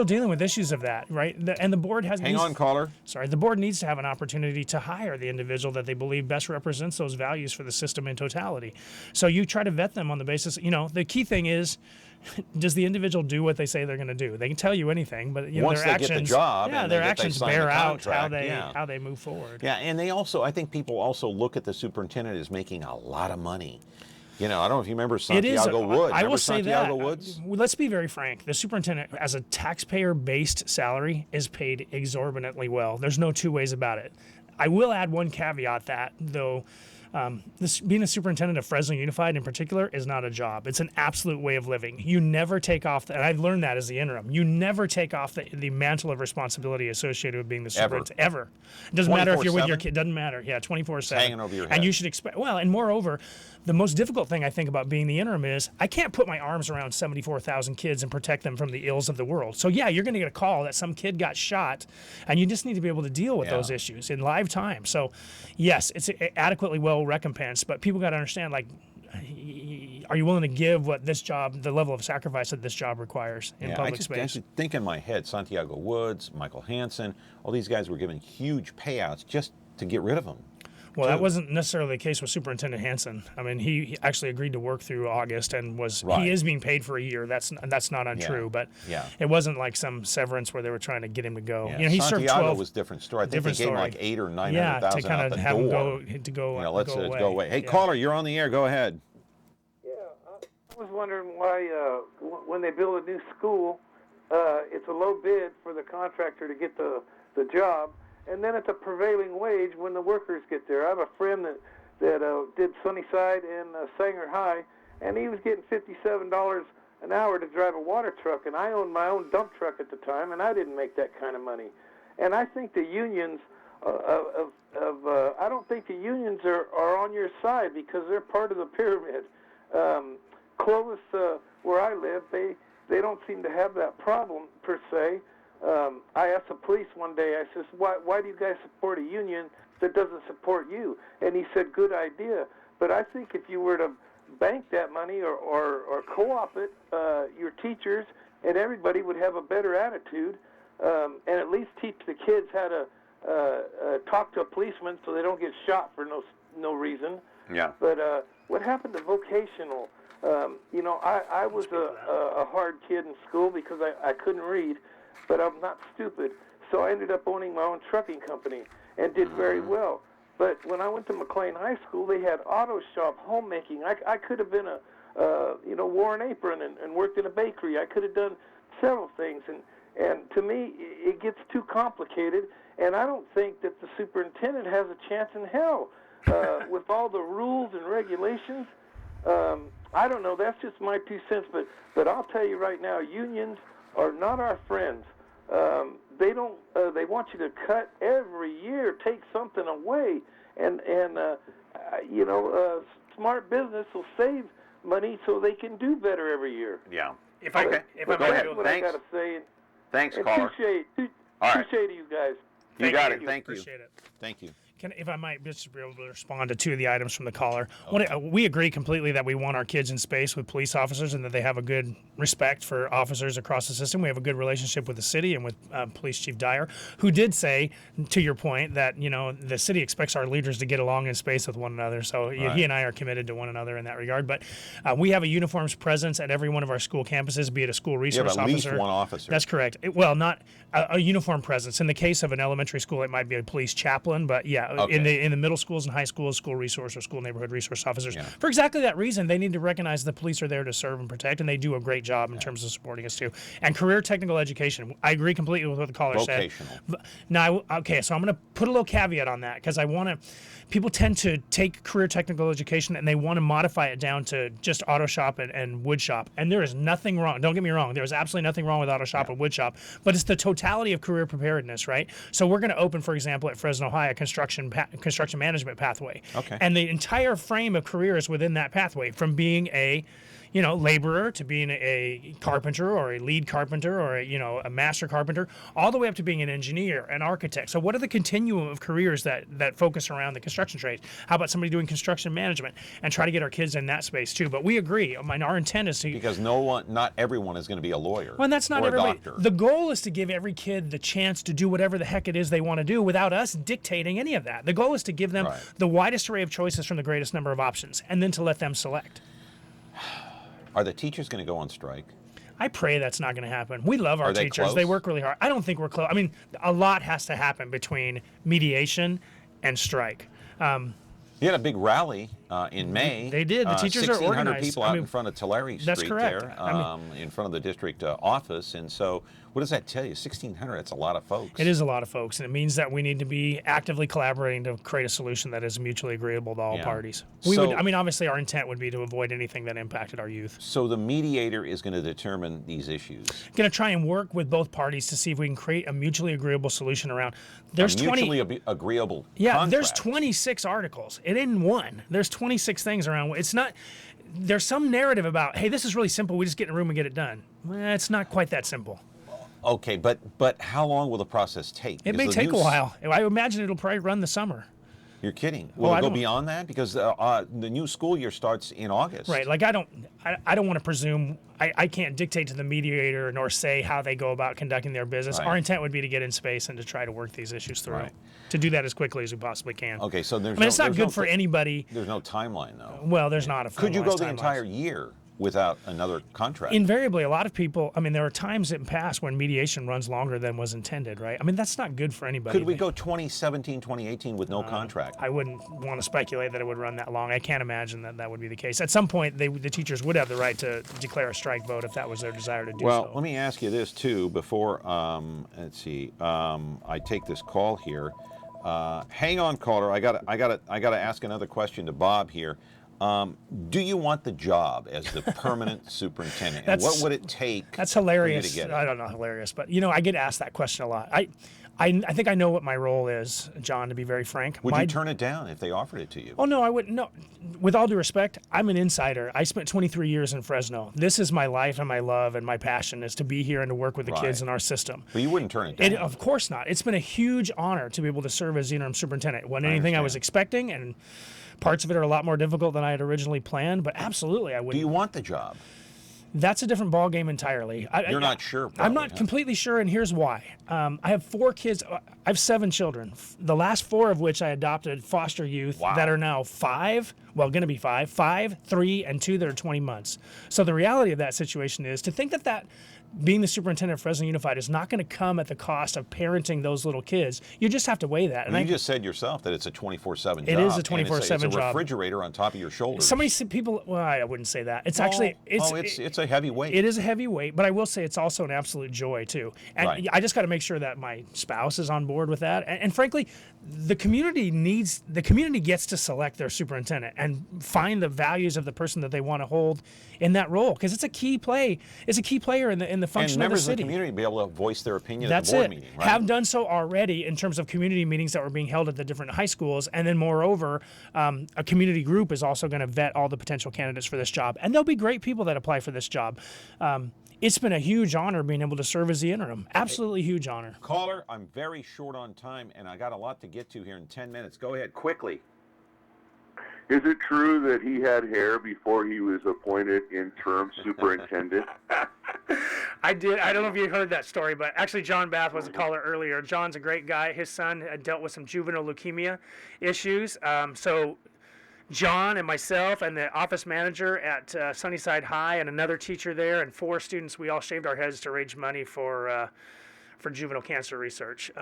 E: dealing with issues of that, right? And the board has.
A: Hang on, caller.
E: Sorry, the board needs to have an opportunity to hire the individual that they believe best represents those values for the system in totality. So you try to vet them on the basis. The key thing is, does the individual do what they say they're going to do? They can tell you anything, but
A: once
E: their
A: they
E: actions,
A: get the job,
E: their actions bear out how
A: they
E: they move forward.
A: Yeah, and I think people also look at the superintendent as making a lot of money. I don't know if you remember Santiago Woods.
E: I will say
A: Santiago
E: that.
A: Woods?
E: Let's be very frank. The superintendent, as a taxpayer-based salary, is paid exorbitantly well. There's no two ways about it. I will add one caveat that, though, being a superintendent of Fresno Unified in particular is not a job. It's an absolute way of living. You never take off, and I've learned that as the interim, you never take off the mantle of responsibility associated with being the superintendent. Ever. It doesn't matter if you're with your kid. Doesn't matter. Yeah, 24/7.
A: Hanging over your head.
E: And you should expect, and moreover, the most difficult thing I think about being the interim is I can't put my arms around 74,000 kids and protect them from the ills of the world. So yeah, you're going to get a call that some kid got shot, and you just need to be able to deal with those issues in live time. So yes, it's adequately well recompensed, but people got to understand, are you willing to give what this job, the level of sacrifice that this job requires in public space?
A: I just think in my head, Santiago Woods, Michael Hansen, all these guys were given huge payouts just to get rid of them.
E: Well, that wasn't necessarily the case with Superintendent Hansen. I mean, he actually agreed to work through August and he is being paid for a year. That's not untrue, but it wasn't like some severance where they were trying to get him to go.
A: Yeah.
E: He
A: Santiago
E: served 12.
A: Was a different story. I think they gave him like $800,000 or $900,000
E: to kind of have him go
A: let's go away. Hey, caller, you're on the air. Go ahead.
P: Yeah, I was wondering why when they build a new school, it's a low bid for the contractor to get the job. And then it's a prevailing wage when the workers get there. I have a friend that did Sunnyside and Sanger High, and he was getting $57 an hour to drive a water truck, and I owned my own dump truck at the time, and I didn't make that kind of money. And I think the unions I don't think the unions are on your side because they're part of the pyramid. Clovis, where I live, they don't seem to have that problem per se. I asked the police one day, I says, why do you guys support a union that doesn't support you? And he said, good idea. But I think if you were to bank that money or co-op it, your teachers and everybody would have a better attitude and at least teach the kids how to talk to a policeman so they don't get shot for no reason.
A: Yeah.
P: But what happened to vocational? I was a hard kid in school because I couldn't read. But I'm not stupid, so I ended up owning my own trucking company and did very well. But when I went to McLean High School, they had auto shop, homemaking. I could have been wore an apron and worked in a bakery. I could have done several things, and to me, it gets too complicated. And I don't think that the superintendent has a chance in hell with all the rules and regulations. I don't know. That's just my 2 cents. But I'll tell you right now, unions are not our friends. They don't. They want you to cut every year, take something away, and smart business will save money so they can do better every year.
A: Yeah.
E: If I
P: that's what I got to say.
A: Thanks,
P: and
A: caller.
P: touche
A: All right.
P: to you guys.
A: You got it. Thank you.
E: Appreciate it.
A: Thank you.
E: If I might just be able to respond to two of the items from the caller. We agree completely that we want our kids in space with police officers and that they have a good respect for officers across the system. We have a good relationship with the city and with Police Chief Dyer, who did say, to your point, that the city expects our leaders to get along in space with one another. So he and I are committed to one another in that regard. But we have a uniforms presence at every one of our school campuses, be it a school resource officer.
A: At least one officer.
E: That's correct. Not a uniform presence. In the case of an elementary school, it might be a police chaplain, but in the middle schools and high schools, school resource or school neighborhood resource officers. For exactly that reason, they need to recognize the police are there to serve and protect, and they do a great job in terms of supporting us too. And career technical education, I agree completely with what the caller said. Now, okay, so I'm going to put a little caveat on that because I want to. People tend to take career technical education and they want to modify it down to just auto shop and wood shop. And there is nothing wrong. Don't get me wrong. There is absolutely nothing wrong with auto shop and wood shop. But it's the totality of career preparedness, right? So we're going to open, for example, at Fresno High, a construction management pathway.
A: Okay.
E: And the entire frame of careers within that pathway, from being a laborer to being a carpenter or a lead carpenter or a master carpenter, all the way up to being an engineer, an architect. So what are the continuum of careers that focus around the construction trades? How about somebody doing construction management and try to get our kids in that space too? But we agree. Our intent is to...
A: Because not everyone is going to be a lawyer.
E: Well, and that's not
A: or
E: everybody.
A: A doctor.
E: The goal is to give every kid the chance to do whatever the heck it is they want to do without us dictating any of that. The goal is to give them the widest array of choices from the greatest number of options, and then to let them select.
A: Are the teachers going to go on strike?
E: I pray that's not going to happen. We love our teachers.
A: Close?
E: They work really hard. I don't think we're close. I mean, a lot has to happen between mediation and strike.
A: You had a big rally in May.
E: They did. The teachers are organized.
A: 1,600 people out in front of Tulare Street.
E: That's correct.
A: There, in front of the district office. And so what does that tell you? 1,600, that's a lot of folks.
E: It is a lot of folks, and it means that we need to be actively collaborating to create a solution that is mutually agreeable to all parties. Obviously our intent would be to avoid anything that impacted our youth.
A: So the mediator is going to determine these issues.
E: Going to try and work with both parties to see if we can create a mutually agreeable solution around. There's
A: mutually agreeable
E: contract. There's 26 articles. It isn't one. There's 26 things around. It's not. There's some narrative about, hey, this is really simple. We just get in a room and get it done. Well, it's not quite that simple.
A: Okay, but how long will the process take?
E: It may take a while. I imagine it'll probably run the summer.
A: You're kidding. Will it go beyond that? Because the new school year starts in August.
E: Right. Like I don't want to presume. I can't dictate to the mediator nor say how they go about conducting their business. Our intent would be to get in space and to try to work these issues through. Right. To do that as quickly as we possibly can.
A: Okay, so
E: it's not good for anybody.
A: There's no timeline, though.
E: Well, there's not a.
A: Could you go the entire year without another contract?
E: Invariably, a lot of people, there are times in the past when mediation runs longer than was intended, right? That's not good for anybody.
A: Could we go 2017, 2018 with no contract?
E: I wouldn't want to speculate that it would run that long. I can't imagine that would be the case. At some point, the teachers would have the right to declare a strike vote if that was their desire to do so.
A: Well, let me ask you this, too, before, I take this call here. Hang on, caller. I gotta ask another question to Bob here. Do you want the job as the permanent superintendent? And what would it take?
E: That's hilarious.
A: For you to get it?
E: I don't know, hilarious, but I get asked that question a lot. I think I know what my role is, John. To be very frank,
A: would you turn it down if they offered it to you?
E: Oh no, I wouldn't. No, with all due respect, I'm an insider. I spent 23 years in Fresno. This is my life and my love and my passion is to be here and to work with the kids in our system.
A: But you wouldn't turn it down.
E: Of course not. It's been a huge honor to be able to serve as the interim superintendent. It wasn't anything I was expecting, and parts of it are a lot more difficult than I had originally planned. But absolutely, I would.
A: Do you want the job?
E: That's a different ballgame entirely.
A: You're not sure, probably,
E: I'm not completely sure, and here's why. I have 4 kids. I have 7 children, the last 4 of which I adopted foster youth that are now 5, going to be 5, 3, and 2 that are 20 months. So the reality of that situation is to think that being the superintendent of Fresno Unified is not going to come at the cost of parenting those little kids. You just have to weigh that.
A: And you just said yourself that it's a 24/7 job.
E: It is a 24/7 job.
A: It's a refrigerator on top of your shoulders.
E: Well, I wouldn't say that. It's
A: it's a heavy weight.
E: It is a heavy weight, but I will say it's also an absolute joy too. And I just got to make sure that my spouse is on board with that. And frankly, the community gets to select their superintendent and find the values of the person that they want to hold in that role, because it's a key player in the function of the city.
A: And members of the community be able to voice their opinion at the board meeting, right?
E: Have done so already in terms of community meetings that were being held at the different high schools, and then moreover, a community group is also going to vet all the potential candidates for this job, and there'll be great people that apply for this job. it's been a huge honor being able to serve as the interim. Absolutely huge honor.
A: Caller, I'm very short on time, and I got a lot to get to here in 10 minutes. Go ahead, quickly.
Q: Is it true that he had hair before he was appointed interim superintendent?
E: I did. I don't know if you heard that story, but actually John Bath was a caller earlier. John's a great guy. His son had dealt with some juvenile leukemia issues. So John and myself and the office manager at Sunnyside High and another teacher there and 4 students, we all shaved our heads to raise money for juvenile cancer research.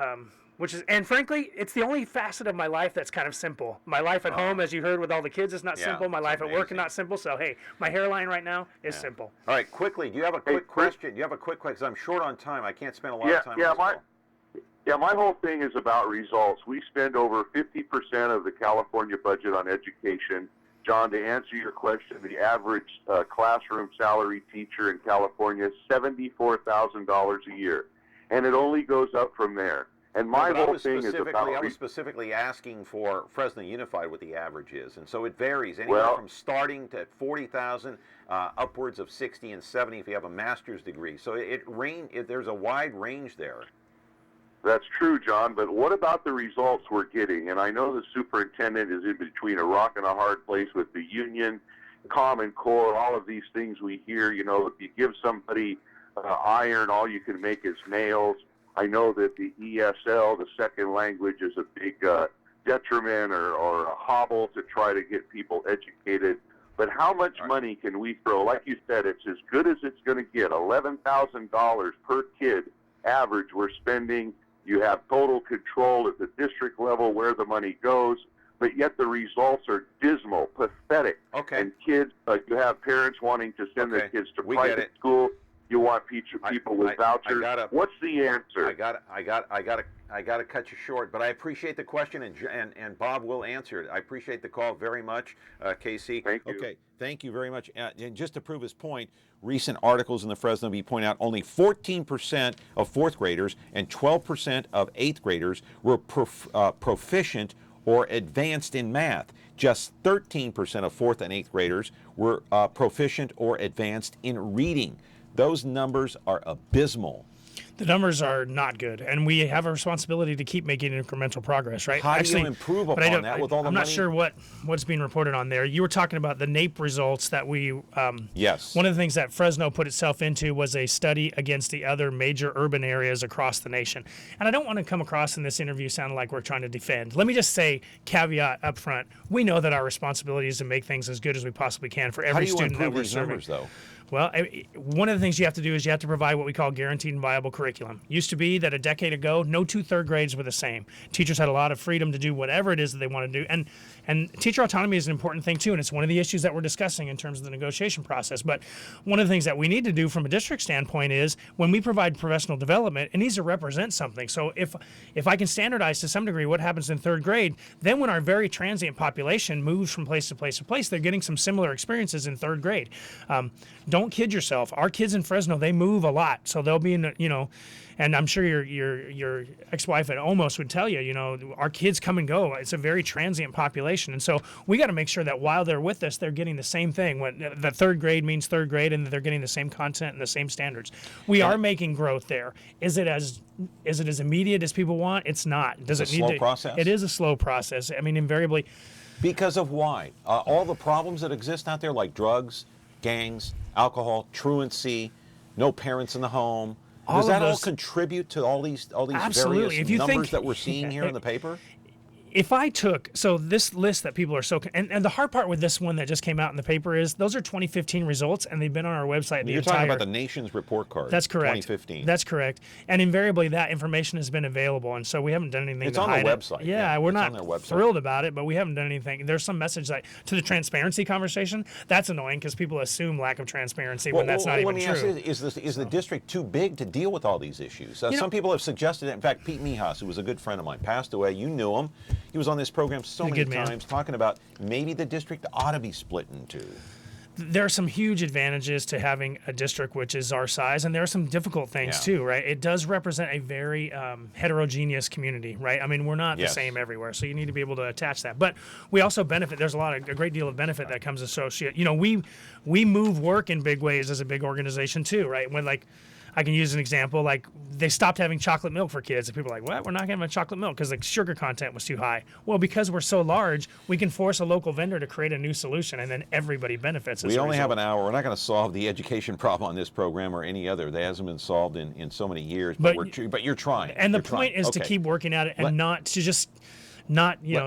E: And frankly, it's the only facet of my life that's kind of simple. My life at home, as you heard with all the kids, is not simple. My life at work is not simple. So, hey, my hairline right now is simple.
A: All right, quickly, do you have a quick question? Do you have a quick question? Because I'm short on time. I can't spend a lot of time on this call.
Q: My whole thing is about results. We spend over 50% of the California budget on education. John, to answer your question, the average classroom salary teacher in California is $74,000 a year. And it only goes up from there. And my whole thing is about...
A: I was specifically asking for Fresno Unified what the average is, and so it varies anywhere from starting to 40,000 upwards of 60 and 70 if you have a master's degree. So there's a wide range there.
Q: That's true, John, but what about the results we're getting? And I know the superintendent is in between a rock and a hard place with the union, Common Core, all of these things we hear. You know, if you give somebody iron, all you can make is nails. I know that the ESL, the second language, is a big detriment or a hobble to try to get people educated. But how much money can we throw? Like you said, it's as good as it's going to get. $11,000 per kid average we're spending. You have total control at the district level where the money goes, but yet the results are dismal, pathetic.
A: Okay.
Q: And kids, you have parents wanting to send their kids to private school. You want people with vouchers. What's the answer?
A: I got to cut you short, but I appreciate the question, and Bob will answer it. I appreciate the call very much, Casey.
Q: Thank you.
A: Okay, thank you very much. And just to prove his point, recent articles in the Fresno Bee point out only 14% of 4th graders and 12% of 8th graders were proficient or advanced in math. Just 13% of 4th and 8th graders were proficient or advanced in reading. Those numbers are abysmal.
E: The numbers are not good, and we have a responsibility to keep making incremental progress, right?
A: How do you improve upon that with all the money?
E: I'm not sure what's being reported on there. You were talking about the NAEP results that we...
A: yes.
E: One of the things that Fresno put itself into was a study against the other major urban areas across the nation. And I don't want to come across in this interview sounding like we're trying to defend. Let me just say, caveat up front, we know that our responsibility is to make things as good as we possibly can for every student that we're serving.
A: Numbers, though?
E: Well, one of the things you have to do is you have to provide what we call guaranteed and viable curriculum. Used to be that a decade ago, no 2 third grades were the same. Teachers had a lot of freedom to do whatever it is that they want to do. And teacher autonomy is an important thing, too, and it's one of the issues that we're discussing in terms of the negotiation process. But one of the things that we need to do from a district standpoint is when we provide professional development, it needs to represent something. So if I can standardize to some degree what happens in 3rd grade, then when our very transient population moves from place to place to place, they're getting some similar experiences in 3rd grade. Don't kid yourself. Our kids in Fresno, they move a lot. So they'll be in, and I'm sure your ex-wife at Almost would tell you, our kids come and go. It's a very transient population. And so we got to make sure that while they're with us, they're getting the same thing. When the 3rd grade means 3rd grade and they're getting the same content and the same standards. We are making growth there. Is it as immediate as people want? It's not.
A: Does it need a slow process?
E: It is a slow process. I mean, invariably.
A: Because of why? All the problems that exist out there, like drugs, gangs, alcohol, truancy, no parents in the home. Does that all contribute to all these various numbers that we're seeing here in the paper?
E: If I took, so this list that people are and the hard part with this one that just came out in the paper is those are 2015 results and they've been on our website.
A: You're talking about the nation's report card.
E: That's correct.
A: 2015.
E: That's correct. And invariably that information has been available, and so we haven't done anything to hide it.
A: It's on their website.
E: Yeah, we're not thrilled about it, but we haven't done anything. There's some message to the transparency conversation. That's annoying because people assume lack of transparency when that's not even true.
A: Let me ask you, is the district too big to deal with all these issues? Some people have suggested it. In fact, Pete Mijas, who was a good friend of mine, passed away. You knew him. He was on this program so many times talking about maybe the district ought to be split in two.
E: there are some huge advantages to having a district which is our size, and there are some difficult things too, right? It does represent a very heterogeneous community, right? I mean, we're not the same everywhere, so you need to be able to attach that. But we also benefit. There's a great deal of benefit that comes associated. You know, we move work in big ways as a big organization too, right? When I can use an example, like they stopped having chocolate milk for kids, and people are like, what? We're not going to have chocolate milk because the sugar content was too high. Well, because we're so large, we can force a local vendor to create a new solution, and then everybody benefits.
A: We only have an hour. We're not going to solve the education problem on this program or any other. That hasn't been solved in so many years, but you're trying.
E: And the
A: You're
E: point
A: trying.
E: is to keep working at it and not to just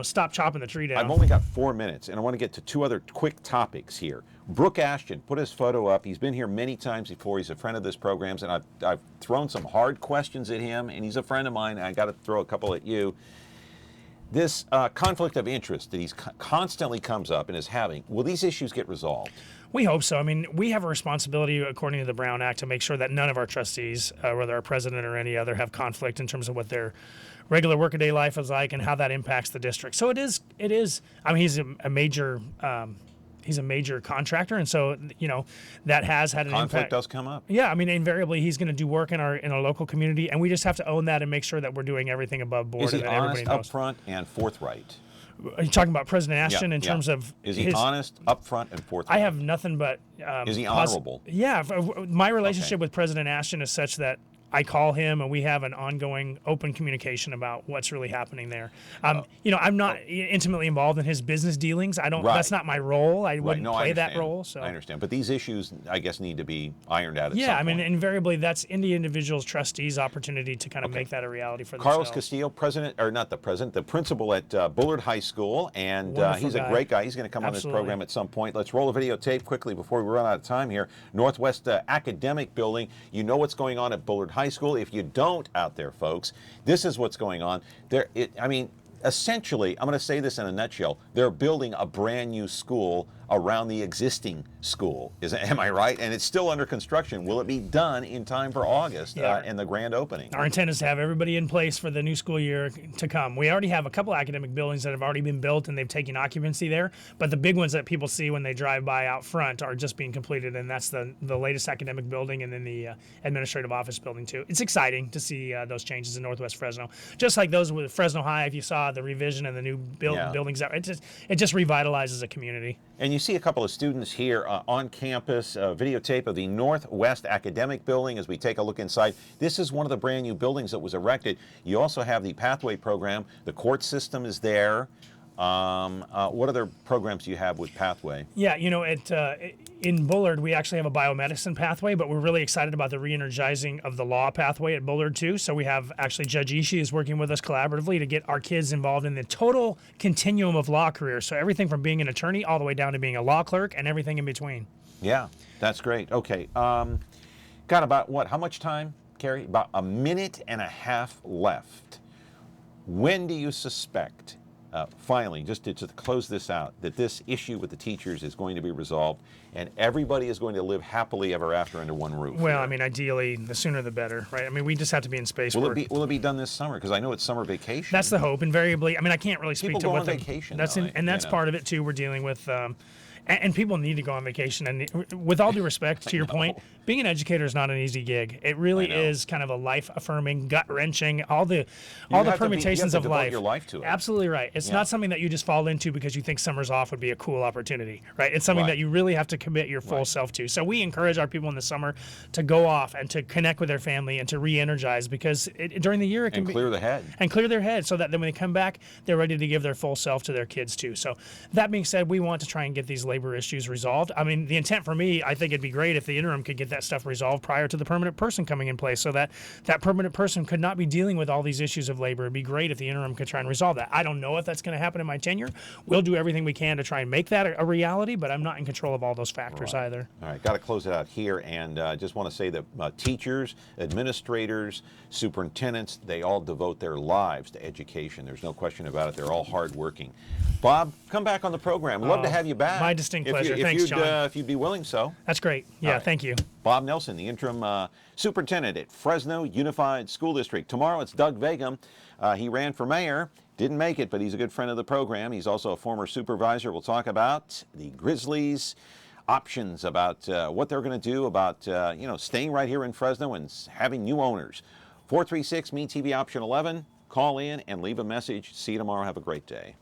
E: stop chopping the tree down.
A: I've only got 4 minutes, and I want to get to two other quick topics here. Brooke Ashton put his photo up. He's been here many times before. He's a friend of this program's, and I've thrown some hard questions at him, and he's a friend of mine. I got to throw a couple at you. This conflict of interest that he's constantly comes up and is having, will these issues get resolved?
E: We hope so. I mean, we have a responsibility, according to the Brown Act, to make sure that none of our trustees, whether our president or any other, have conflict in terms of what their regular workaday life is like and how that impacts the district. So it is. I mean, he's a major contractor, and so that has had an impact.
A: Conflict does come up.
E: Yeah, I mean, invariably he's going to do work in our local community, and we just have to own that and make sure that we're doing everything above board.
A: Is he
E: and that
A: honest,
E: everybody knows.
A: upfront, and forthright?
E: Are you talking about President Ashton in terms of
A: is he honest, upfront, and forthright?
E: I have nothing but
A: is he honorable?
E: Yeah, my relationship with President Ashton is such that I call him and we have an ongoing open communication about what's really happening there. I'm not intimately involved in his business dealings. I don't. That's not my role. I wouldn't play that role. So
A: I understand. But these issues, I guess, need to be ironed out at some point.
E: Yeah, I mean, invariably, that's in the individual's trustee's opportunity to kind of make that a reality for
A: Carlos
E: themselves.
A: Castillo, the principal at Bullard High School, and he's a great guy. He's going to come on this program at some point. Let's roll a videotape quickly before we run out of time here. Northwest Academic Building. You know what's going on at Bullard High School. If you don't out there, folks, this is what's going on. Essentially, I'm going to say this in a nutshell, they're building a brand new school around the existing school. Am I right? And it's still under construction. Will it be done in time for August and the grand opening?
E: Our intent is to have everybody in place for the new school year to come. We already have a couple academic buildings that have already been built and they've taken occupancy there, but the big ones that people see when they drive by out front are just being completed, and that's the latest academic building and then the administrative office building too. It's exciting to see those changes in Northwest Fresno. Just like those with Fresno High, if you saw the revision and the new buildings, it just revitalizes a community.
A: And you see a couple of students here on campus, videotape of the Northwest Academic Building as we take a look inside. This is one of the brand new buildings that was erected. You also have the Pathway program. The court system is there. What other programs do you have with Pathway?
E: Yeah, in Bullard, we actually have a biomedicine pathway, but we're really excited about the re-energizing of the law pathway at Bullard too. So we have actually Judge Ishii is working with us collaboratively to get our kids involved in the total continuum of law careers. So everything from being an attorney all the way down to being a law clerk and everything in between.
A: Yeah, that's great. Okay, got about how much time, Carrie? About a minute and a half left. When do you suspect, finally, just to close this out, that this issue with the teachers is going to be resolved and everybody is going to live happily ever after under one roof?
E: Well, I mean, ideally, the sooner the better, right? I mean, we just have to be in space.
A: Will it be done this summer? Because I know it's summer vacation.
E: That's the hope. Invariably, I mean, I can't really speak
A: People
E: to
A: go
E: what
A: on vacation.
E: That's part of it too. We're dealing with. And people need to go on vacation. And with all due respect to your point, being an educator is not an easy gig. It really is kind of a life-affirming, gut-wrenching, all the permutations of life.
A: Your life to it.
E: Absolutely right. It's not something that you just fall into because you think summers off would be a cool opportunity, right? It's something that you really have to commit your full self to. So we encourage our people in the summer to go off and to connect with their family and to re-energize because during the year it can
A: clear the head.
E: And clear their head so that then when they come back, they're ready to give their full self to their kids too. So that being said, we want to try and get these labor issues resolved. I mean, the intent for me, I think it'd be great if the interim could get that stuff resolved prior to the permanent person coming in place so that that permanent person could not be dealing with all these issues of labor. It'd be great if the interim could try and resolve that. I don't know if that's going to happen in my tenure. We'll do everything we can to try and make that a reality, but I'm not in control of all those factors either.
A: All right, got to close it out here, and just want to say that teachers, administrators, superintendents, they all devote their lives to education. There's no question about it. They're all hardworking. Bob, come back on the program. We'd love to have you back.
E: My distinct pleasure. Thanks, John.
A: If you'd be willing so.
E: That's great. Yeah, thank you.
A: Bob Nelson, the interim superintendent at Fresno Unified School District. Tomorrow it's Doug Vagum. He ran for mayor. Didn't make it, but he's a good friend of the program. He's also a former supervisor. We'll talk about the Grizzlies. options about what they're going to do about staying right here in Fresno and having new owners. 436 MeTV option 11. Call in and leave a message. See you tomorrow. Have a great day.